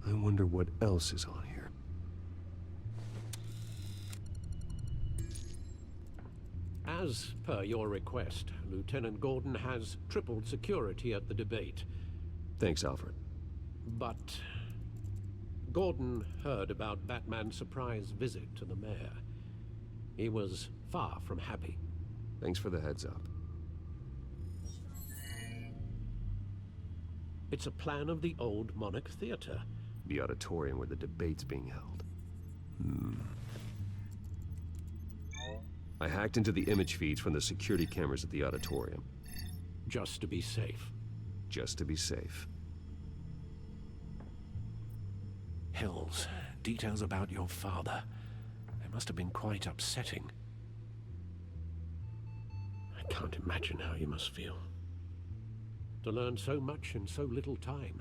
I wonder what else is on here. As per your request, Lieutenant Gordon has tripled security at the debate. Thanks, Alfred. But Gordon heard about Batman's surprise visit to the mayor. He was far from happy. Thanks for the heads up. It's a plan of the old Monarch Theater. The auditorium where the debate's being held. I hacked into the image feeds from the security cameras at the auditorium. Just to be safe. Just to be safe. Hills, details about your father. They must have been quite upsetting. I can't imagine how you must feel. To learn so much in so little time.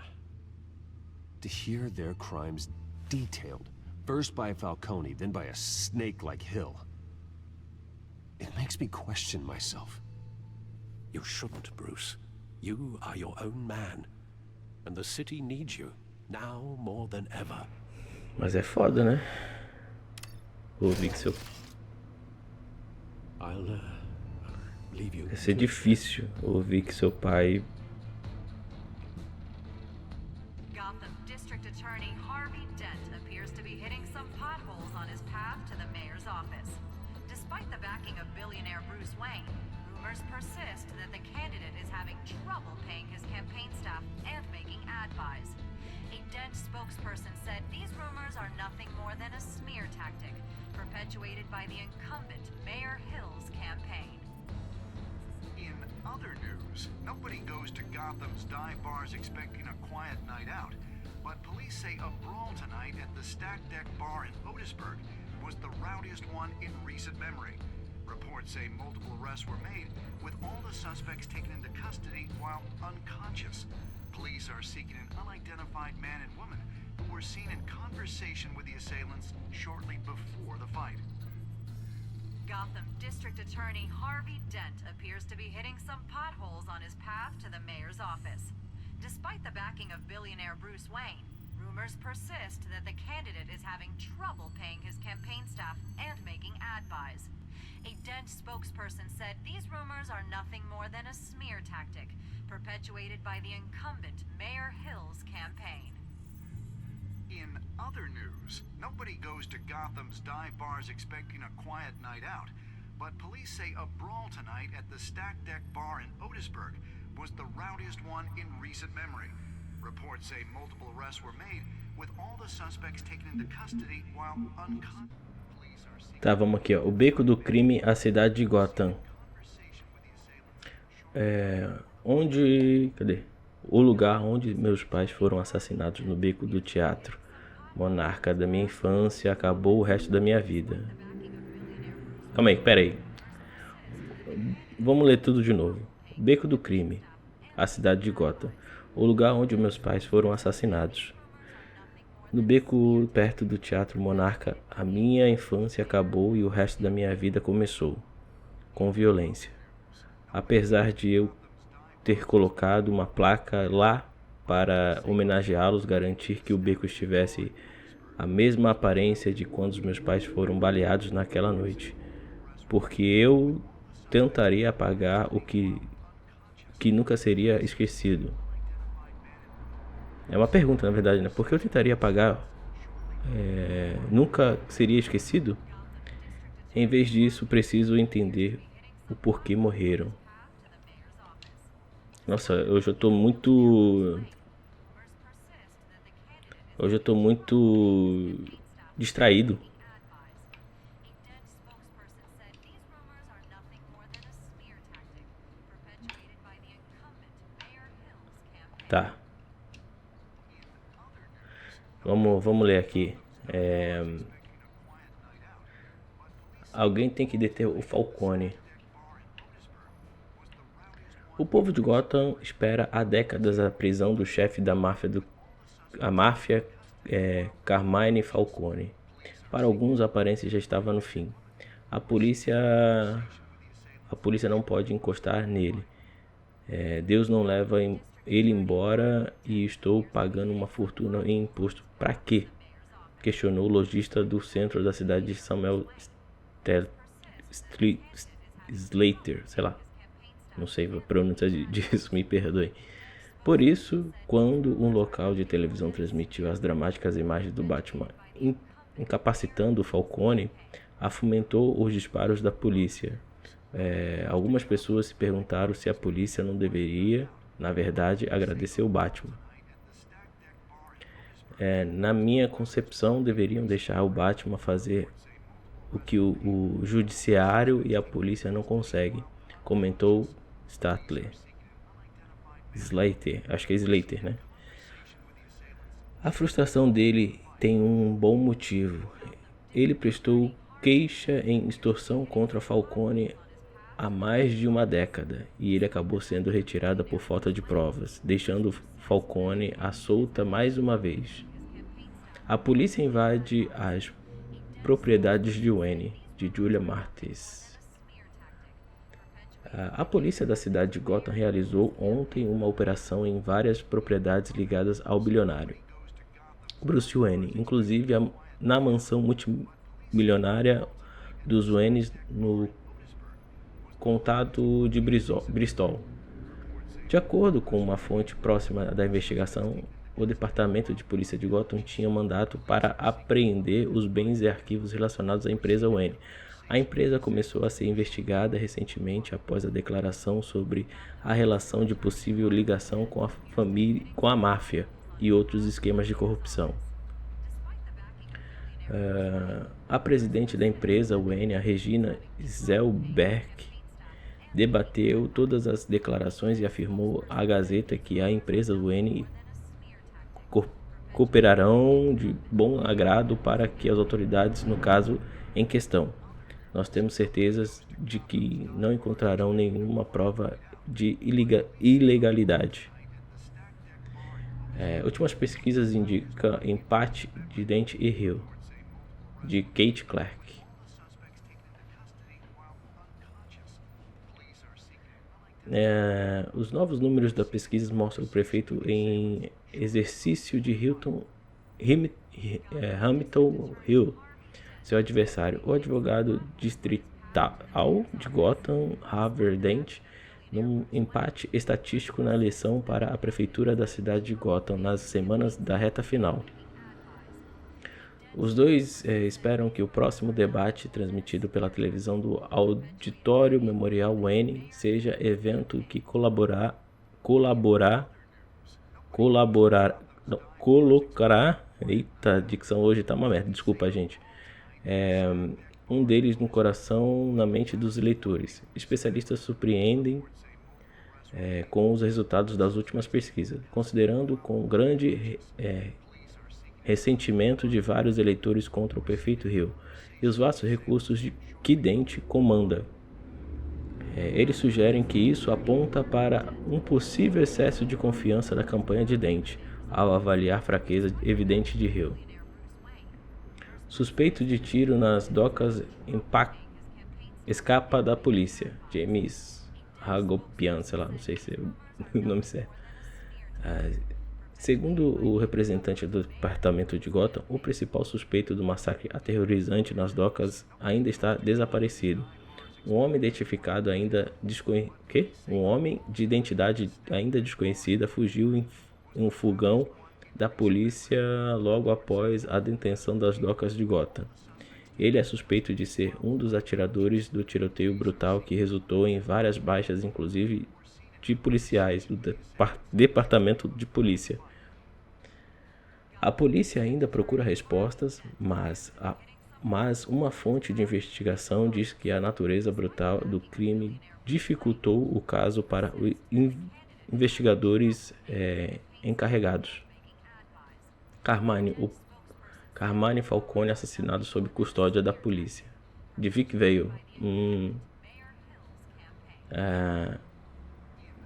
To hear their crimes detailed, first by Falcone, then by a snake like Hill. It makes me question myself. You shouldn't, Bruce. You are your own man, and the city needs you. now more than ever. Mas é foda, né? Ouvir que seu... Vai ser difícil ouvir que seu pai... Gotham District Attorney Harvey Dent appears to be hitting some potholes on his path to the mayor's office. Despite the backing of billionaire Bruce Wayne, rumors persist that the candidate is having trouble paying his campaign staff and making ad buys. A Dent spokesperson said these rumors are nothing more than a smear tactic perpetuated by the incumbent Mayor Hill's campaign. In other news, nobody goes to Gotham's dive bars expecting a quiet night out, but police say a brawl tonight at the Stack Deck Bar in Otisburg was the rowdiest one in recent memory. Reports say multiple arrests were made, with all the suspects taken into custody while unconscious. Police are seeking an unidentified man and woman who were seen in conversation with the assailants shortly before the fight. Gotham District Attorney Harvey Dent appears to be hitting some potholes on his path to the mayor's office. Despite the backing of billionaire Bruce Wayne, rumors persist that the candidate is having trouble paying his campaign staff and making ad buys. A Dent spokesperson said these rumors are nothing more than a smear tactic perpetuated by the incumbent Mayor Hill's campaign. In other news, nobody goes to Gotham's dive bars expecting a quiet night out, but police say a brawl tonight at the Stack Deck Bar in Otisburg was the rowdiest one in recent memory. Reports say multiple arrests were made, with all the suspects taken into custody while unconscious. Tá, vamos aqui, ó. O Beco do Crime, a cidade de Gotham. Cadê? O lugar onde meus pais foram assassinados, no beco do teatro. Monarca da minha infância, acabou o resto da minha vida. Calma aí, pera aí. Vamos ler tudo de novo. Beco do Crime, a cidade de Gotham. O lugar onde meus pais foram assassinados. No beco perto do Teatro Monarca, a minha infância acabou e o resto da minha vida começou. Com violência. Apesar de eu ter colocado uma placa lá para homenageá-los, garantir que o beco estivesse a mesma aparência de quando os meus pais foram baleados naquela noite. Porque eu tentaria apagar o que nunca seria esquecido. É uma pergunta, na verdade, né? Por que eu tentaria apagar nunca seria esquecido? Em vez disso, preciso entender o porquê morreram. Nossa, hoje eu tô muito distraído. Tá. Vamos ler aqui. Alguém tem que deter o Falcone. O povo de Gotham espera há décadas a prisão do chefe da máfia Carmine Falcone. Para alguns, a aparência já estava no fim. A polícia não pode encostar nele. Deus não leva ele embora e estou pagando uma fortuna em imposto. Para quê? Questionou o lojista do centro da cidade de Samuel Slater, sei lá. Não sei a pronúncia disso, me perdoe. Por isso, quando um local de televisão transmitiu as dramáticas imagens do Batman incapacitando o Falcone, fomentou os disparos da polícia. Algumas pessoas se perguntaram se a polícia não deveria, na verdade, agradecer o Batman. Na minha concepção, deveriam deixar o Batman fazer o que o judiciário e a polícia não conseguem, comentou Slater, acho que é Slater, né? A frustração dele tem um bom motivo. Ele prestou queixa em extorsão contra Falcone há mais de uma década e ele acabou sendo retirado por falta de provas, deixando Falcone à solta mais uma vez. A polícia invade as propriedades de Wayne, de Julia Martis. A polícia da cidade de Gotham realizou ontem uma operação em várias propriedades ligadas ao bilionário. Bruce Wayne, inclusive na mansão multimilionária dos Waynes no condado de Bristol. De acordo com uma fonte próxima da investigação, o Departamento de Polícia de Gotham tinha mandato para apreender os bens e arquivos relacionados à empresa Wayne. A empresa começou a ser investigada recentemente após a declaração sobre a relação de possível ligação com a família, com a máfia e outros esquemas de corrupção. A presidente da empresa Wayne, a Regina Zellberg, debateu todas as declarações e afirmou à Gazeta que a empresa Wayne cooperarão de bom agrado para que as autoridades no caso em questão. Nós temos certezas de que não encontrarão nenhuma prova de ilegalidade. Últimas pesquisas indicam empate de Dent e Hill, de Kate Clark. Os novos números da pesquisa mostram o prefeito em exercício de Hamilton Hill, seu adversário, o advogado distrital de Gotham, Harvey Dent, num empate estatístico na eleição para a prefeitura da cidade de Gotham nas semanas da reta final. Os dois esperam que o próximo debate, transmitido pela televisão do Auditório Memorial Wayne, seja evento que colocará, eita, a dicção hoje tá uma merda, desculpa gente, um deles no coração, na mente dos eleitores. Especialistas surpreendem com os resultados das últimas pesquisas, considerando com grande ressentimento de vários eleitores contra o prefeito Hill e os vastos recursos que Dent comanda. Eles sugerem que isso aponta para um possível excesso de confiança da campanha de Dent, ao avaliar fraqueza evidente de Hill. Suspeito de tiro nas docas escapa da polícia. James Hagopian, sei lá, não sei se é o nome certo. Segundo o representante do departamento de Gotham, o principal suspeito do massacre aterrorizante nas docas ainda está desaparecido. Um homem identificado Um homem de identidade ainda desconhecida fugiu em um furgão da polícia logo após a detenção das docas de Gotham. Ele é suspeito de ser um dos atiradores do tiroteio brutal que resultou em várias baixas, inclusive de policiais do departamento de polícia. A polícia ainda procura respostas, mas uma fonte de investigação diz que a natureza brutal do crime dificultou o caso para os investigadores encarregados. Carmine Falcone assassinado sob custódia da polícia. De Vic Vale.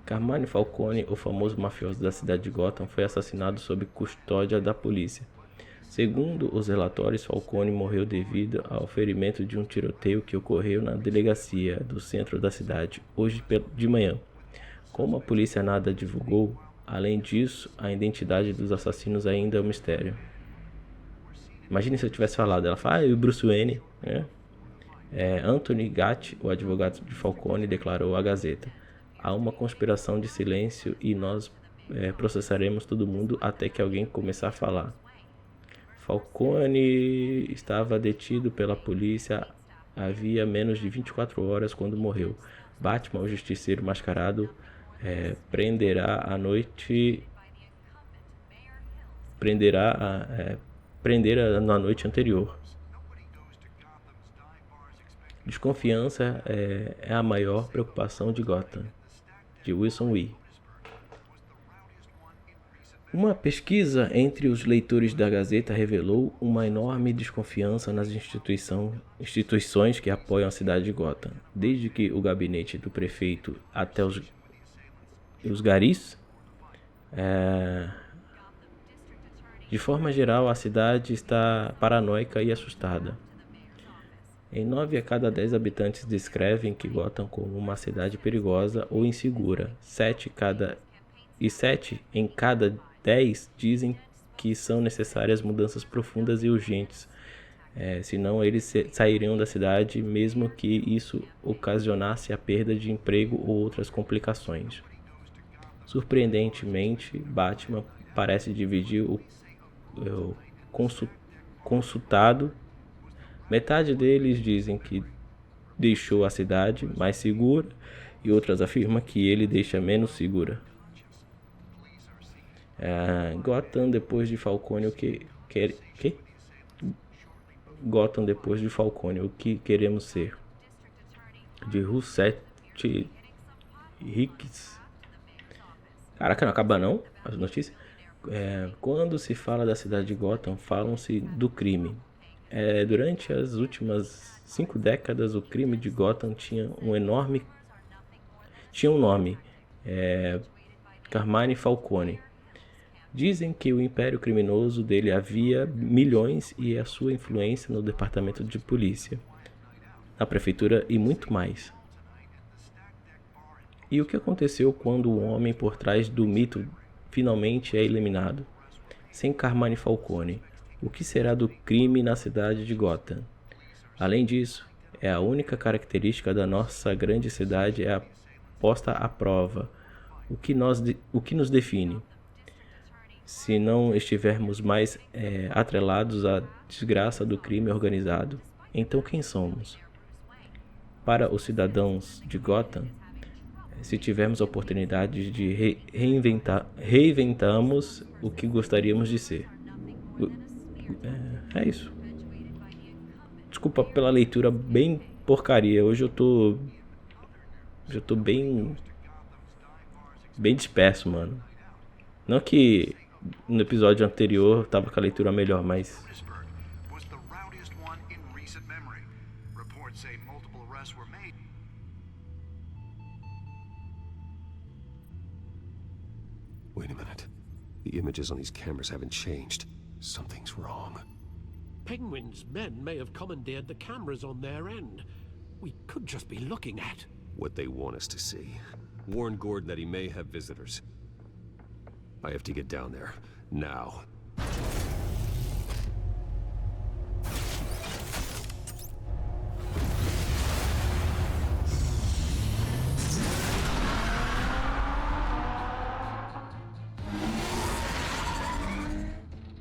Carmine Falcone, o famoso mafioso da cidade de Gotham, foi assassinado sob custódia da polícia. Segundo os relatórios, Falcone morreu devido ao ferimento de um tiroteio que ocorreu na delegacia do centro da cidade hoje de manhã. Como a polícia nada divulgou, além disso, a identidade dos assassinos ainda é um mistério. Imagine se eu tivesse falado, ela fala, e o Bruce Wayne, né? Anthony Gatti, o advogado de Falcone, declarou à Gazeta: há uma conspiração de silêncio e nós processaremos todo mundo até que alguém começar a falar. Falcone estava detido pela polícia havia menos de 24 horas quando morreu. Batman, o justiceiro mascarado, prendera na noite anterior. Desconfiança é a maior preocupação de Gotham, de Wilson Wee. Uma pesquisa entre os leitores da Gazeta revelou uma enorme desconfiança nas instituições que apoiam a cidade de Gotham, desde que o gabinete do prefeito até os garis. De forma geral, a cidade está paranoica e assustada. Em 9 a cada 10 habitantes descrevem que Gotham como uma cidade perigosa ou insegura. 7 em cada 10 dizem que são necessárias mudanças profundas e urgentes. Senão eles sairiam da cidade, mesmo que isso ocasionasse a perda de emprego ou outras complicações. Surpreendentemente, Batman parece dividir o consultado. Metade deles dizem que deixou a cidade mais segura e outras afirmam que ele deixa menos segura. Gotham depois de Falcone, Gotham depois de Falcone, o que queremos ser? De Rousseff Hicks. Caraca, não acaba não as notícias? Quando se fala da cidade de Gotham, falam-se do crime. Durante as últimas 5 décadas, o crime de Gotham tinha um nome, Carmine Falcone. Dizem que o império criminoso dele havia milhões e a sua influência no departamento de polícia, na prefeitura e muito mais. E o que aconteceu quando o homem por trás do mito finalmente é eliminado? Sem Carmine Falcone, o que será do crime na cidade de Gotham? Além disso, a única característica da nossa grande cidade é a posta à prova, o que nos define. Se não estivermos mais atrelados à desgraça do crime organizado, então quem somos? Para os cidadãos de Gotham, se tivermos a oportunidade de reinventamos o que gostaríamos de ser. É isso. Desculpa pela leitura bem porcaria. Hoje eu tô bem disperso, mano. Não que no episódio anterior tava com a leitura melhor, mas Wait a minute. The images on these cameras haven't changed. Something's wrong. Penguin's men may have commandeered the cameras on their end. We could just be looking at what they want us to see. Warn Gordon that he may have visitors. I have to get down there, now.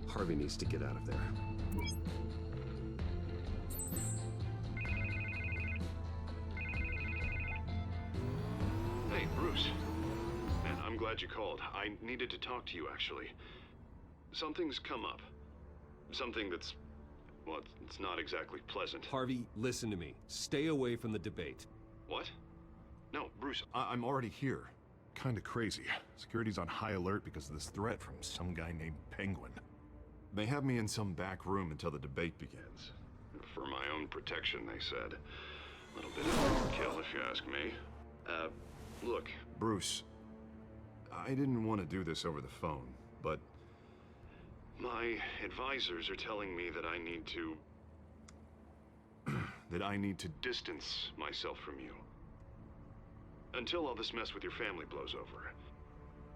Harvey needs to get out of there. Hey, Bruce. Man, I'm glad you called. I needed to talk to you, actually. Something's come up. Something that's... well, it's not exactly pleasant. Harvey, listen to me. Stay away from the debate. What? No, Bruce, I'm already here. Kinda crazy. Security's on high alert because of this threat from some guy named Penguin. They have me in some back room until the debate begins. For my own protection, they said. A little bit of overkill, if you ask me. Look, Bruce, I didn't want to do this over the phone, but my advisors are telling me that I need to... that I need to distance myself from you. Until all this mess with your family blows over.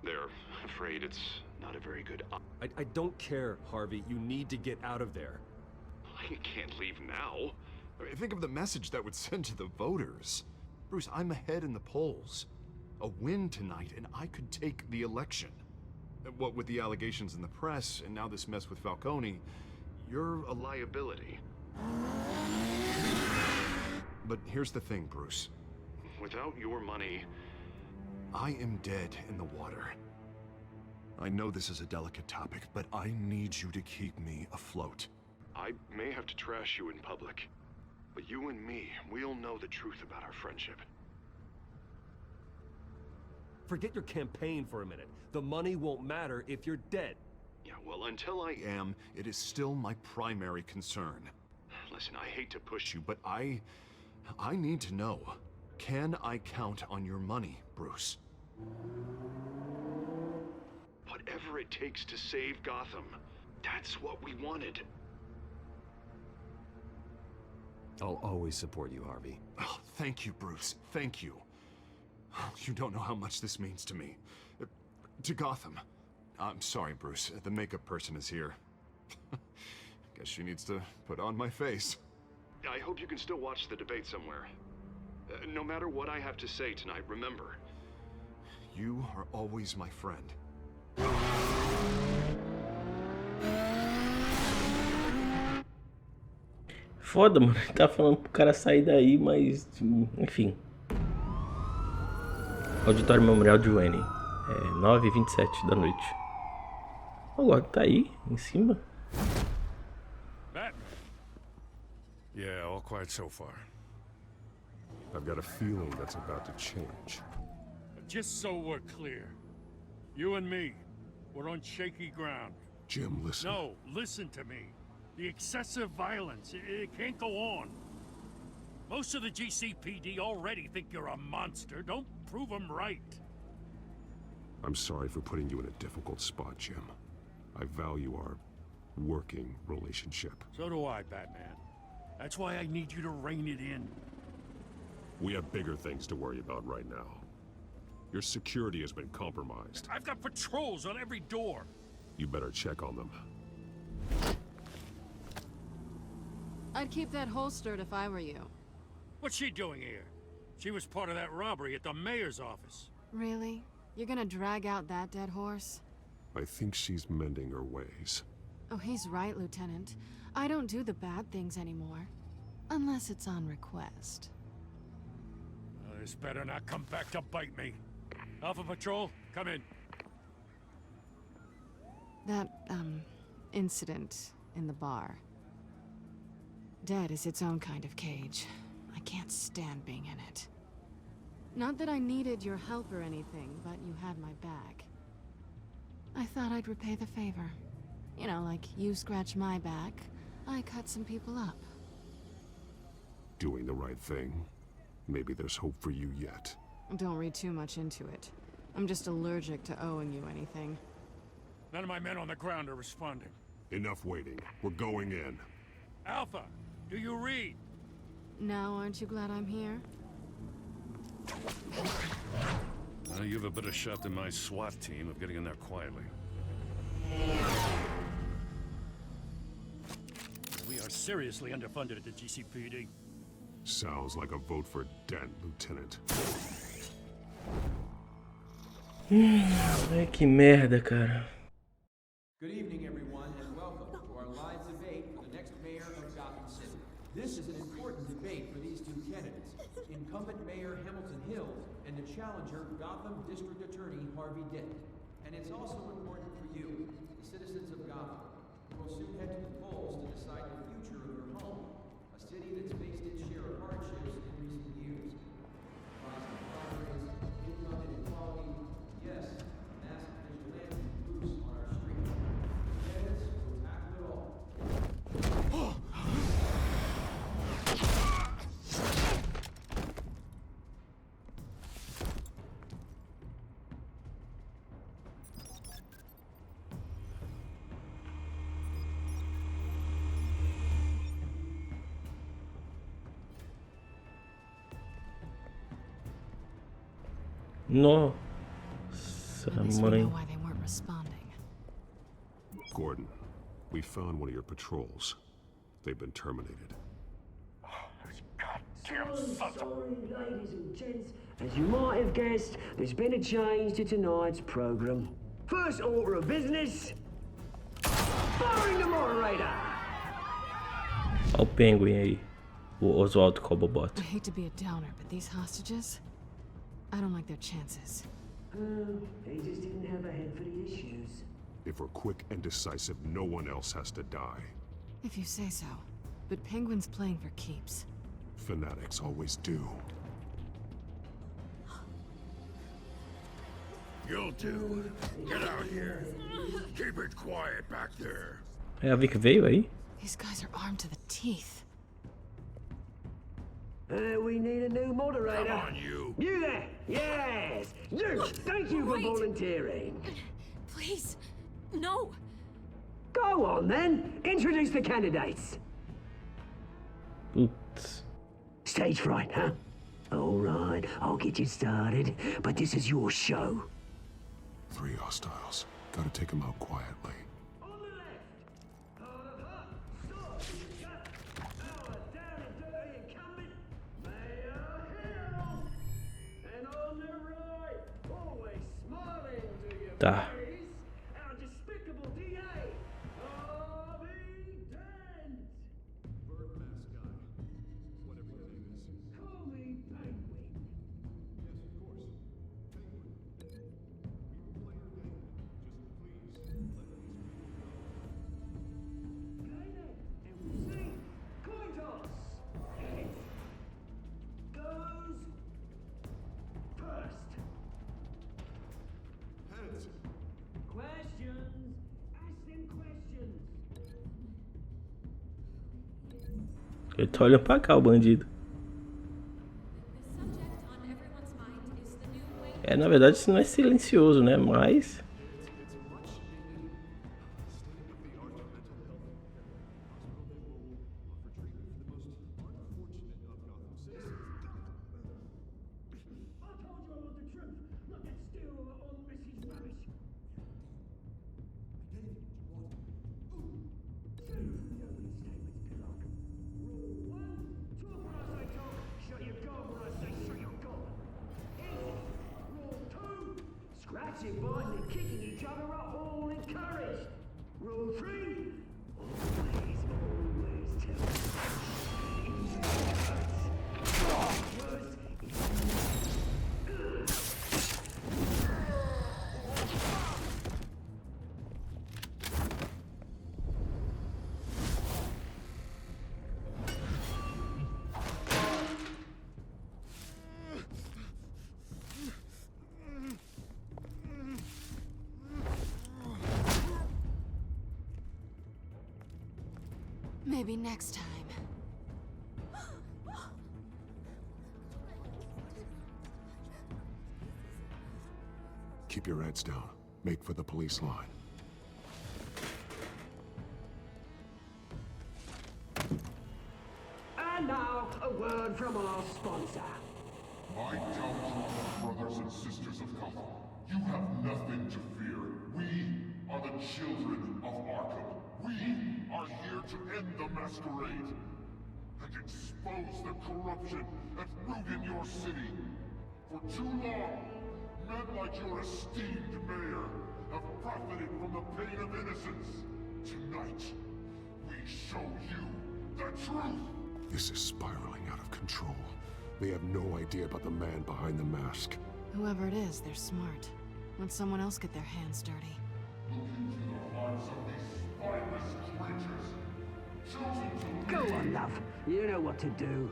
They're afraid it's not a very good... I don't care, Harvey. You need to get out of there. I can't leave now. I mean, think of the message that would send to the voters. Bruce, I'm ahead in the polls. A win tonight, and I could take the election. What with the allegations in the press, and now this mess with Falcone, you're a liability. But here's the thing, Bruce. Without your money, I am dead in the water. I know this is a delicate topic, but I need you to keep me afloat. I may have to trash you in public, but you and me, we'll know the truth about our friendship. Forget your campaign for a minute. The money won't matter if you're dead. Yeah, well, until I am, it is still my primary concern. Listen, I hate to push you, but I need to know. Can I count on your money, Bruce? Whatever it takes to save Gotham, that's what we wanted. I'll always support you, Harvey. Oh, thank you, Bruce. Thank you. You don't know how much this means to me. To Gotham. I'm sorry, Bruce. The makeup person is here. Guess she needs to put on my face. I hope you can still watch the debate somewhere. No matter what I have to say tonight, remember, you are always my friend. Foda, mano. Ele tá falando pro cara sair daí, mas... Enfim. Auditório Memorial de Wayne. 9h27 da noite. O Gordon tá aí, em cima. Batman. Yeah, all quiet so far. I've got a feeling that's about to change. Just so we're clear, you and me, we're on shaky ground. Jim, listen. No, listen to me. The excessive violence, it can't go on. Most of the GCPD already think you're a monster. Don't prove them right. I'm sorry for putting you in a difficult spot, Jim. I value our working relationship. So do I, Batman. That's why I need you to rein it in. We have bigger things to worry about right now. Your security has been compromised. I've got patrols on every door. You better check on them. I'd keep that holstered if I were you. What's she doing here? She was part of that robbery at the mayor's office. Really? You're gonna drag out that dead horse? I think she's mending her ways. Oh, he's right, Lieutenant. I don't do the bad things anymore. Unless it's on request. This better not come back to bite me. Alpha Patrol, come in. That, incident in the bar. Dead is its own kind of cage. I can't stand being in it. Not that I needed your help or anything, but you had my back. I thought I'd repay the favor. You know, like you scratch my back, I cut some people up. Doing the right thing. Maybe there's hope for you yet. Don't read too much into it. I'm just allergic to owing you anything. None of my men on the ground are responding. Enough waiting. We're going in. Alpha, do you read? Now, aren't you glad I'm here? Well, you have a better shot than my SWAT team of getting in there quietly. We are seriously underfunded at the GCPD. Sounds like a vote for Dent, Lieutenant. Ai, que merda, cara. Good evening, everyone, and welcome to our live debate for the next mayor of Gotham City. This is an important debate for these two candidates, incumbent Mayor Hamilton Hill and the challenger Gotham District Attorney Harvey Dent. And it's also important for you, the citizens of Gotham, who will soon head to the polls to decide the future of your home, a city that's faced its share of hardships in recent years. Rising crime rates, income inequality, yes, massive vigilante loose on our streets. Candidates will tackle it all. Nossa, At least we know mãe. why they weren't responding. Gordon, we found one of your patrols. They've been terminated. Sorry, ladies and gents. As you might have guessed, there's been a change to tonight's program. First order of business, firing the moderator. Olha o Penguin aí. O Oswald Cobblepot. I hate to be a downer, but these hostages, I don't like their chances. They just didn't have a head for the issues. If we're quick and decisive, no one else has to die. If you say so. But Penguin's playing for keeps. Fanatics always do. You'll do. Get out here. Keep it quiet back there. É a Vic veio aí? These guys are armed to the teeth. We need a new moderator. Come on, you. You there? Yes. You. Thank you for volunteering. Please, no. Go on then. Introduce the candidates. Putz. Stage fright, huh? All right, I'll get you started. But this is your show. 3 hostiles. Gotta take him out quietly. Tá. Ele tá olhando pra cá, o bandido. É, na verdade isso não é silencioso, né? Mas... Scratching, biting, and kicking each other are all encouraged. Rule 3. Always tell Maybe next time. Keep your heads down. Make for the police line. And now, a word from our sponsor. My downfall, brothers and sisters of Gotham, you have nothing to fear. We are the children of Arkham. We are here to end the masquerade and expose the corruption at root in your city. For too long, men like your esteemed mayor have profited from the pain of innocence. Tonight, we show you the truth. This is spiraling out of control. They have no idea about the man behind the mask. Whoever it is, they're smart. Let someone else get their hands dirty. Look into the hearts of these spineless creatures. Choosing to Go on, love. You know what to do.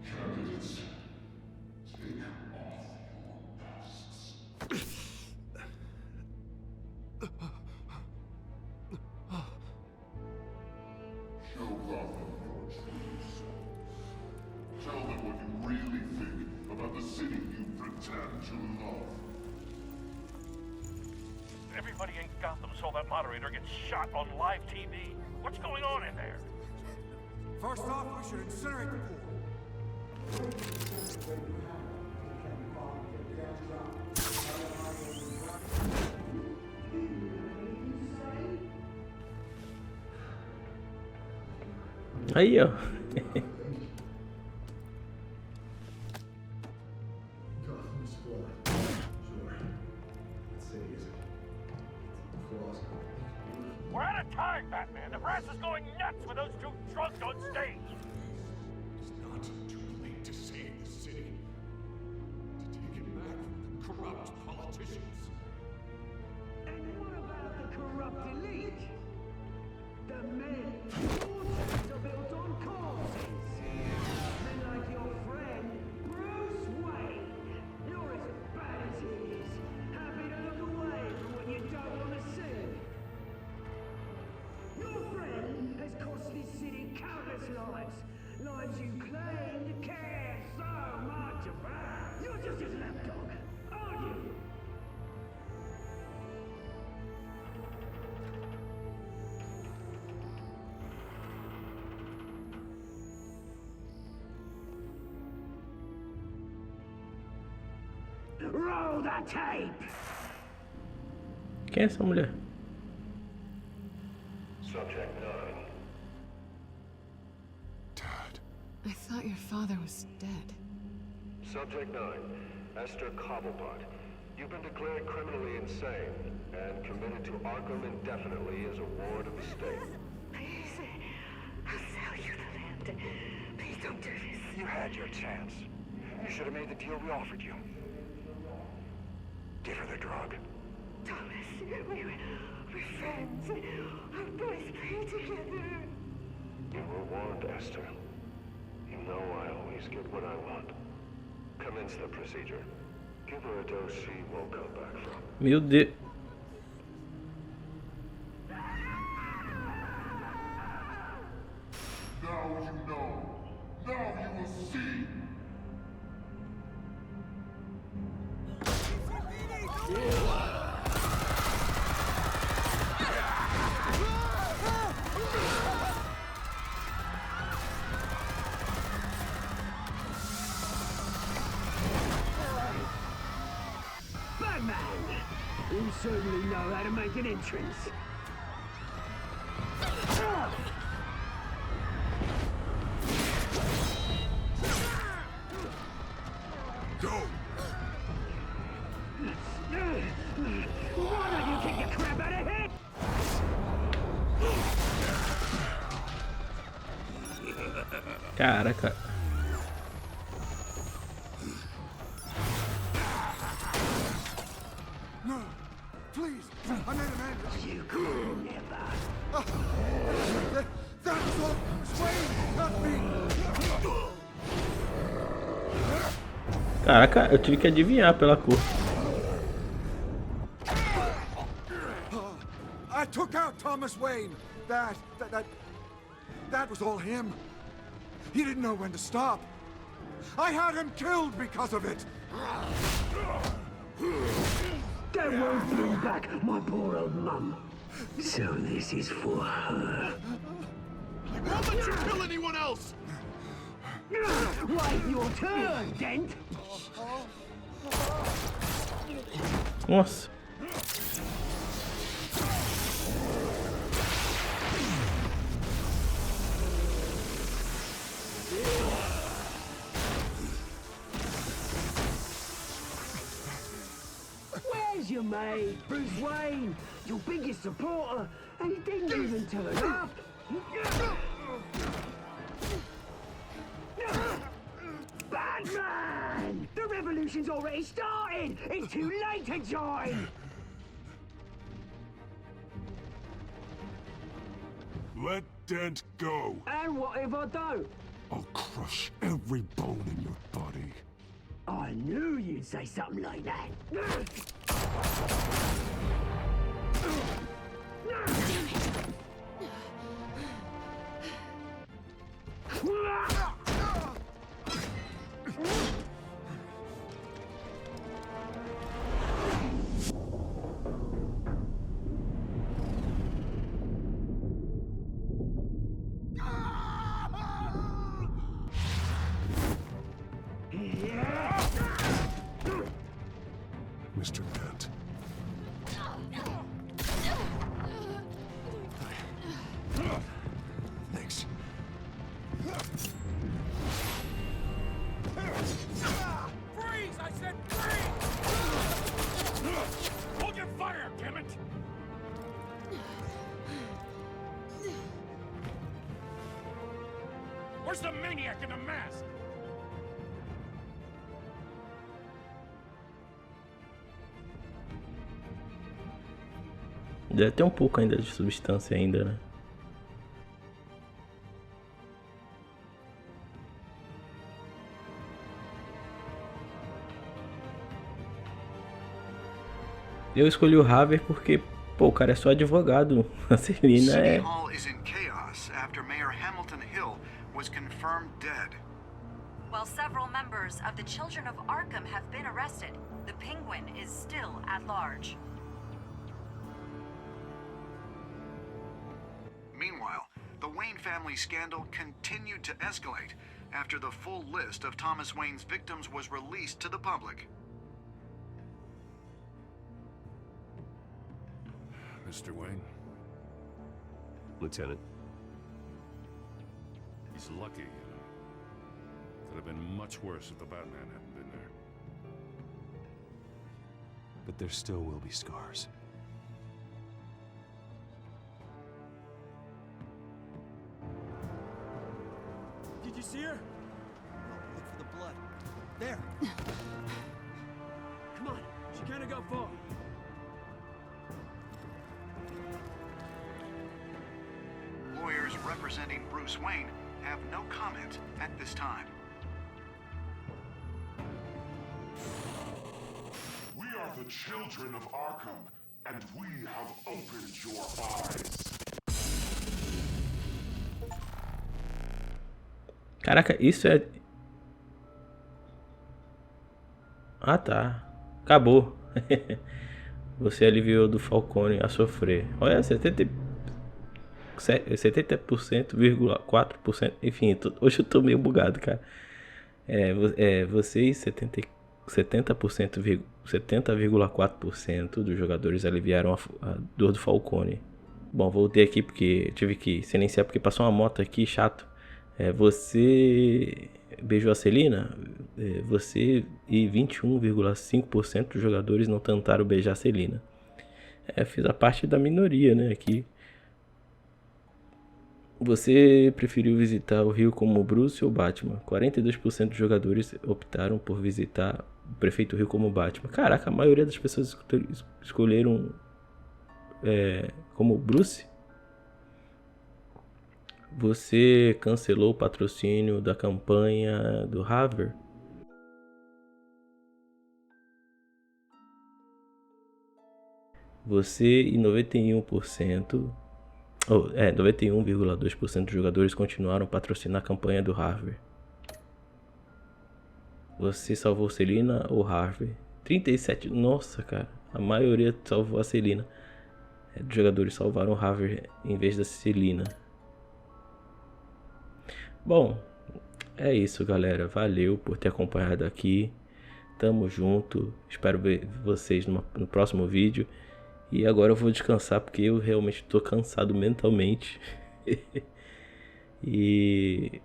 Candidates, take off your masks. Show Gotham your true selves. Tell them what you really think about the city you pretend to love. Everybody in Gotham saw that moderator get shot on live TV. What's going on in there? First off, we should incinerate the pool. Aí, ó. We're out of time, Batman. The press is going nuts with those two drunks on stage. It's not too late to save the city. To take it back from the corrupt politicians. And what about the corrupt elite? The men whose are built on corpses. Men like your friend, Bruce Wayne. You're as bad as he is. Happy to look away from what you don't want to see. Your friend has cost this city countless lives. Lives you claim to care so much about. You're just his lapdog, aren't you? Roll the tape! Quem é essa mulher? Subject 9. I thought your father was dead. Subject 9, Esther Cobblepot. You've been declared criminally insane and committed to Arkham indefinitely as a ward of the state. Please, I'll sell you the land. Please don't do this. You had your chance. You should have made the deal we offered you. Give her the drug. Thomas, we're friends. Our boys play together. You were warned, Esther. You know I always get what I want. Commence the procedure. Give her a dose she won't come back from. Meu Deus. Now you know. Now you will see. Batman! You certainly know how to make an entrance. Go! Why don't you kick the crap out of him? Caraca. No, please, I made an end. You could never. That was all Wayne, not me. Caraca, eu tive que adivinhar pela cor. I took out Thomas Wayne. That was all him. He didn't know when to stop. I had him killed because of it. That won't bring back my poor old mum. So this is for her. I won't let you kill anyone else! Wait your turn, Dent! Nossa. Where's your mate, Bruce Wayne? Your biggest supporter, and he didn't even turn up. Batman! The revolution's already started! It's too late to join! Let Dent go. And what if I don't? I'll crush every bone in your body. I knew you'd say something like that. Mr. Dent. Thanks. Freeze! I said freeze! Hold your fire, damn it! Where's the maniac in the mask? Deve ter um pouco ainda de substância ainda, né? Eu escolhi o Harvey porque, pô, o cara é só advogado. A Celina é... City Hall is in chaos after Mayor Hamilton Hill was confirmed dead. While several members of the Children of Arkham have been arrested, the Penguin is still at large. Meanwhile, the Wayne family scandal continued to escalate after the full list of Thomas Wayne's victims was released to the public. Mr. Wayne? Lieutenant. He's lucky. Could have been much worse if the Batman hadn't been there. But there still will be scars. Did you see her? Look for the blood. There. Come on, she can't go far. Lawyers representing Bruce Wayne have no comment at this time. We are the children of Arkham, and we have opened your eyes. Caraca, isso é... Ah, tá. Acabou. Você aliviou do Falcone a sofrer. Olha, 70%,4%. Enfim, hoje eu tô meio bugado, cara. Vocês, 70,4% dos jogadores aliviaram a dor do Falcone. Bom, voltei aqui porque tive que silenciar porque passou uma moto aqui, chato. Você beijou a Celina? Você e 21,5% dos jogadores não tentaram beijar a Celina. Fiz a parte da minoria, né, aqui. Você preferiu visitar o Rio como Bruce ou Batman? 42% dos jogadores optaram por visitar o Prefeito Rio como Batman. Caraca, a maioria das pessoas escolheram como Bruce. Você cancelou o patrocínio da campanha do Harvard? Você e 91,2% dos jogadores continuaram patrocinando a campanha do Harvard. Você salvou Celina ou Harvey? 37%. Nossa, cara. A maioria salvou a Celina. Os jogadores salvaram o Harvey em vez da Celina. Bom, é isso, galera. Valeu por ter acompanhado aqui. Tamo junto. Espero ver vocês no próximo vídeo. E agora eu vou descansar porque eu realmente tô cansado mentalmente. E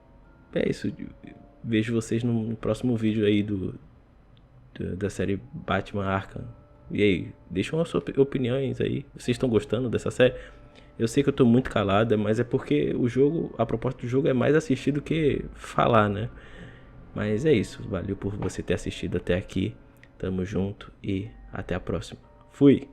é isso. Vejo vocês no próximo vídeo aí da série Batman Arkham. E aí, deixam as suas opiniões aí. Vocês estão gostando dessa série? Eu sei que eu tô muito calada, mas é porque a proposta do jogo é mais assistir do que falar, né? Mas é isso. Valeu por você ter assistido até aqui. Tamo junto e até a próxima. Fui!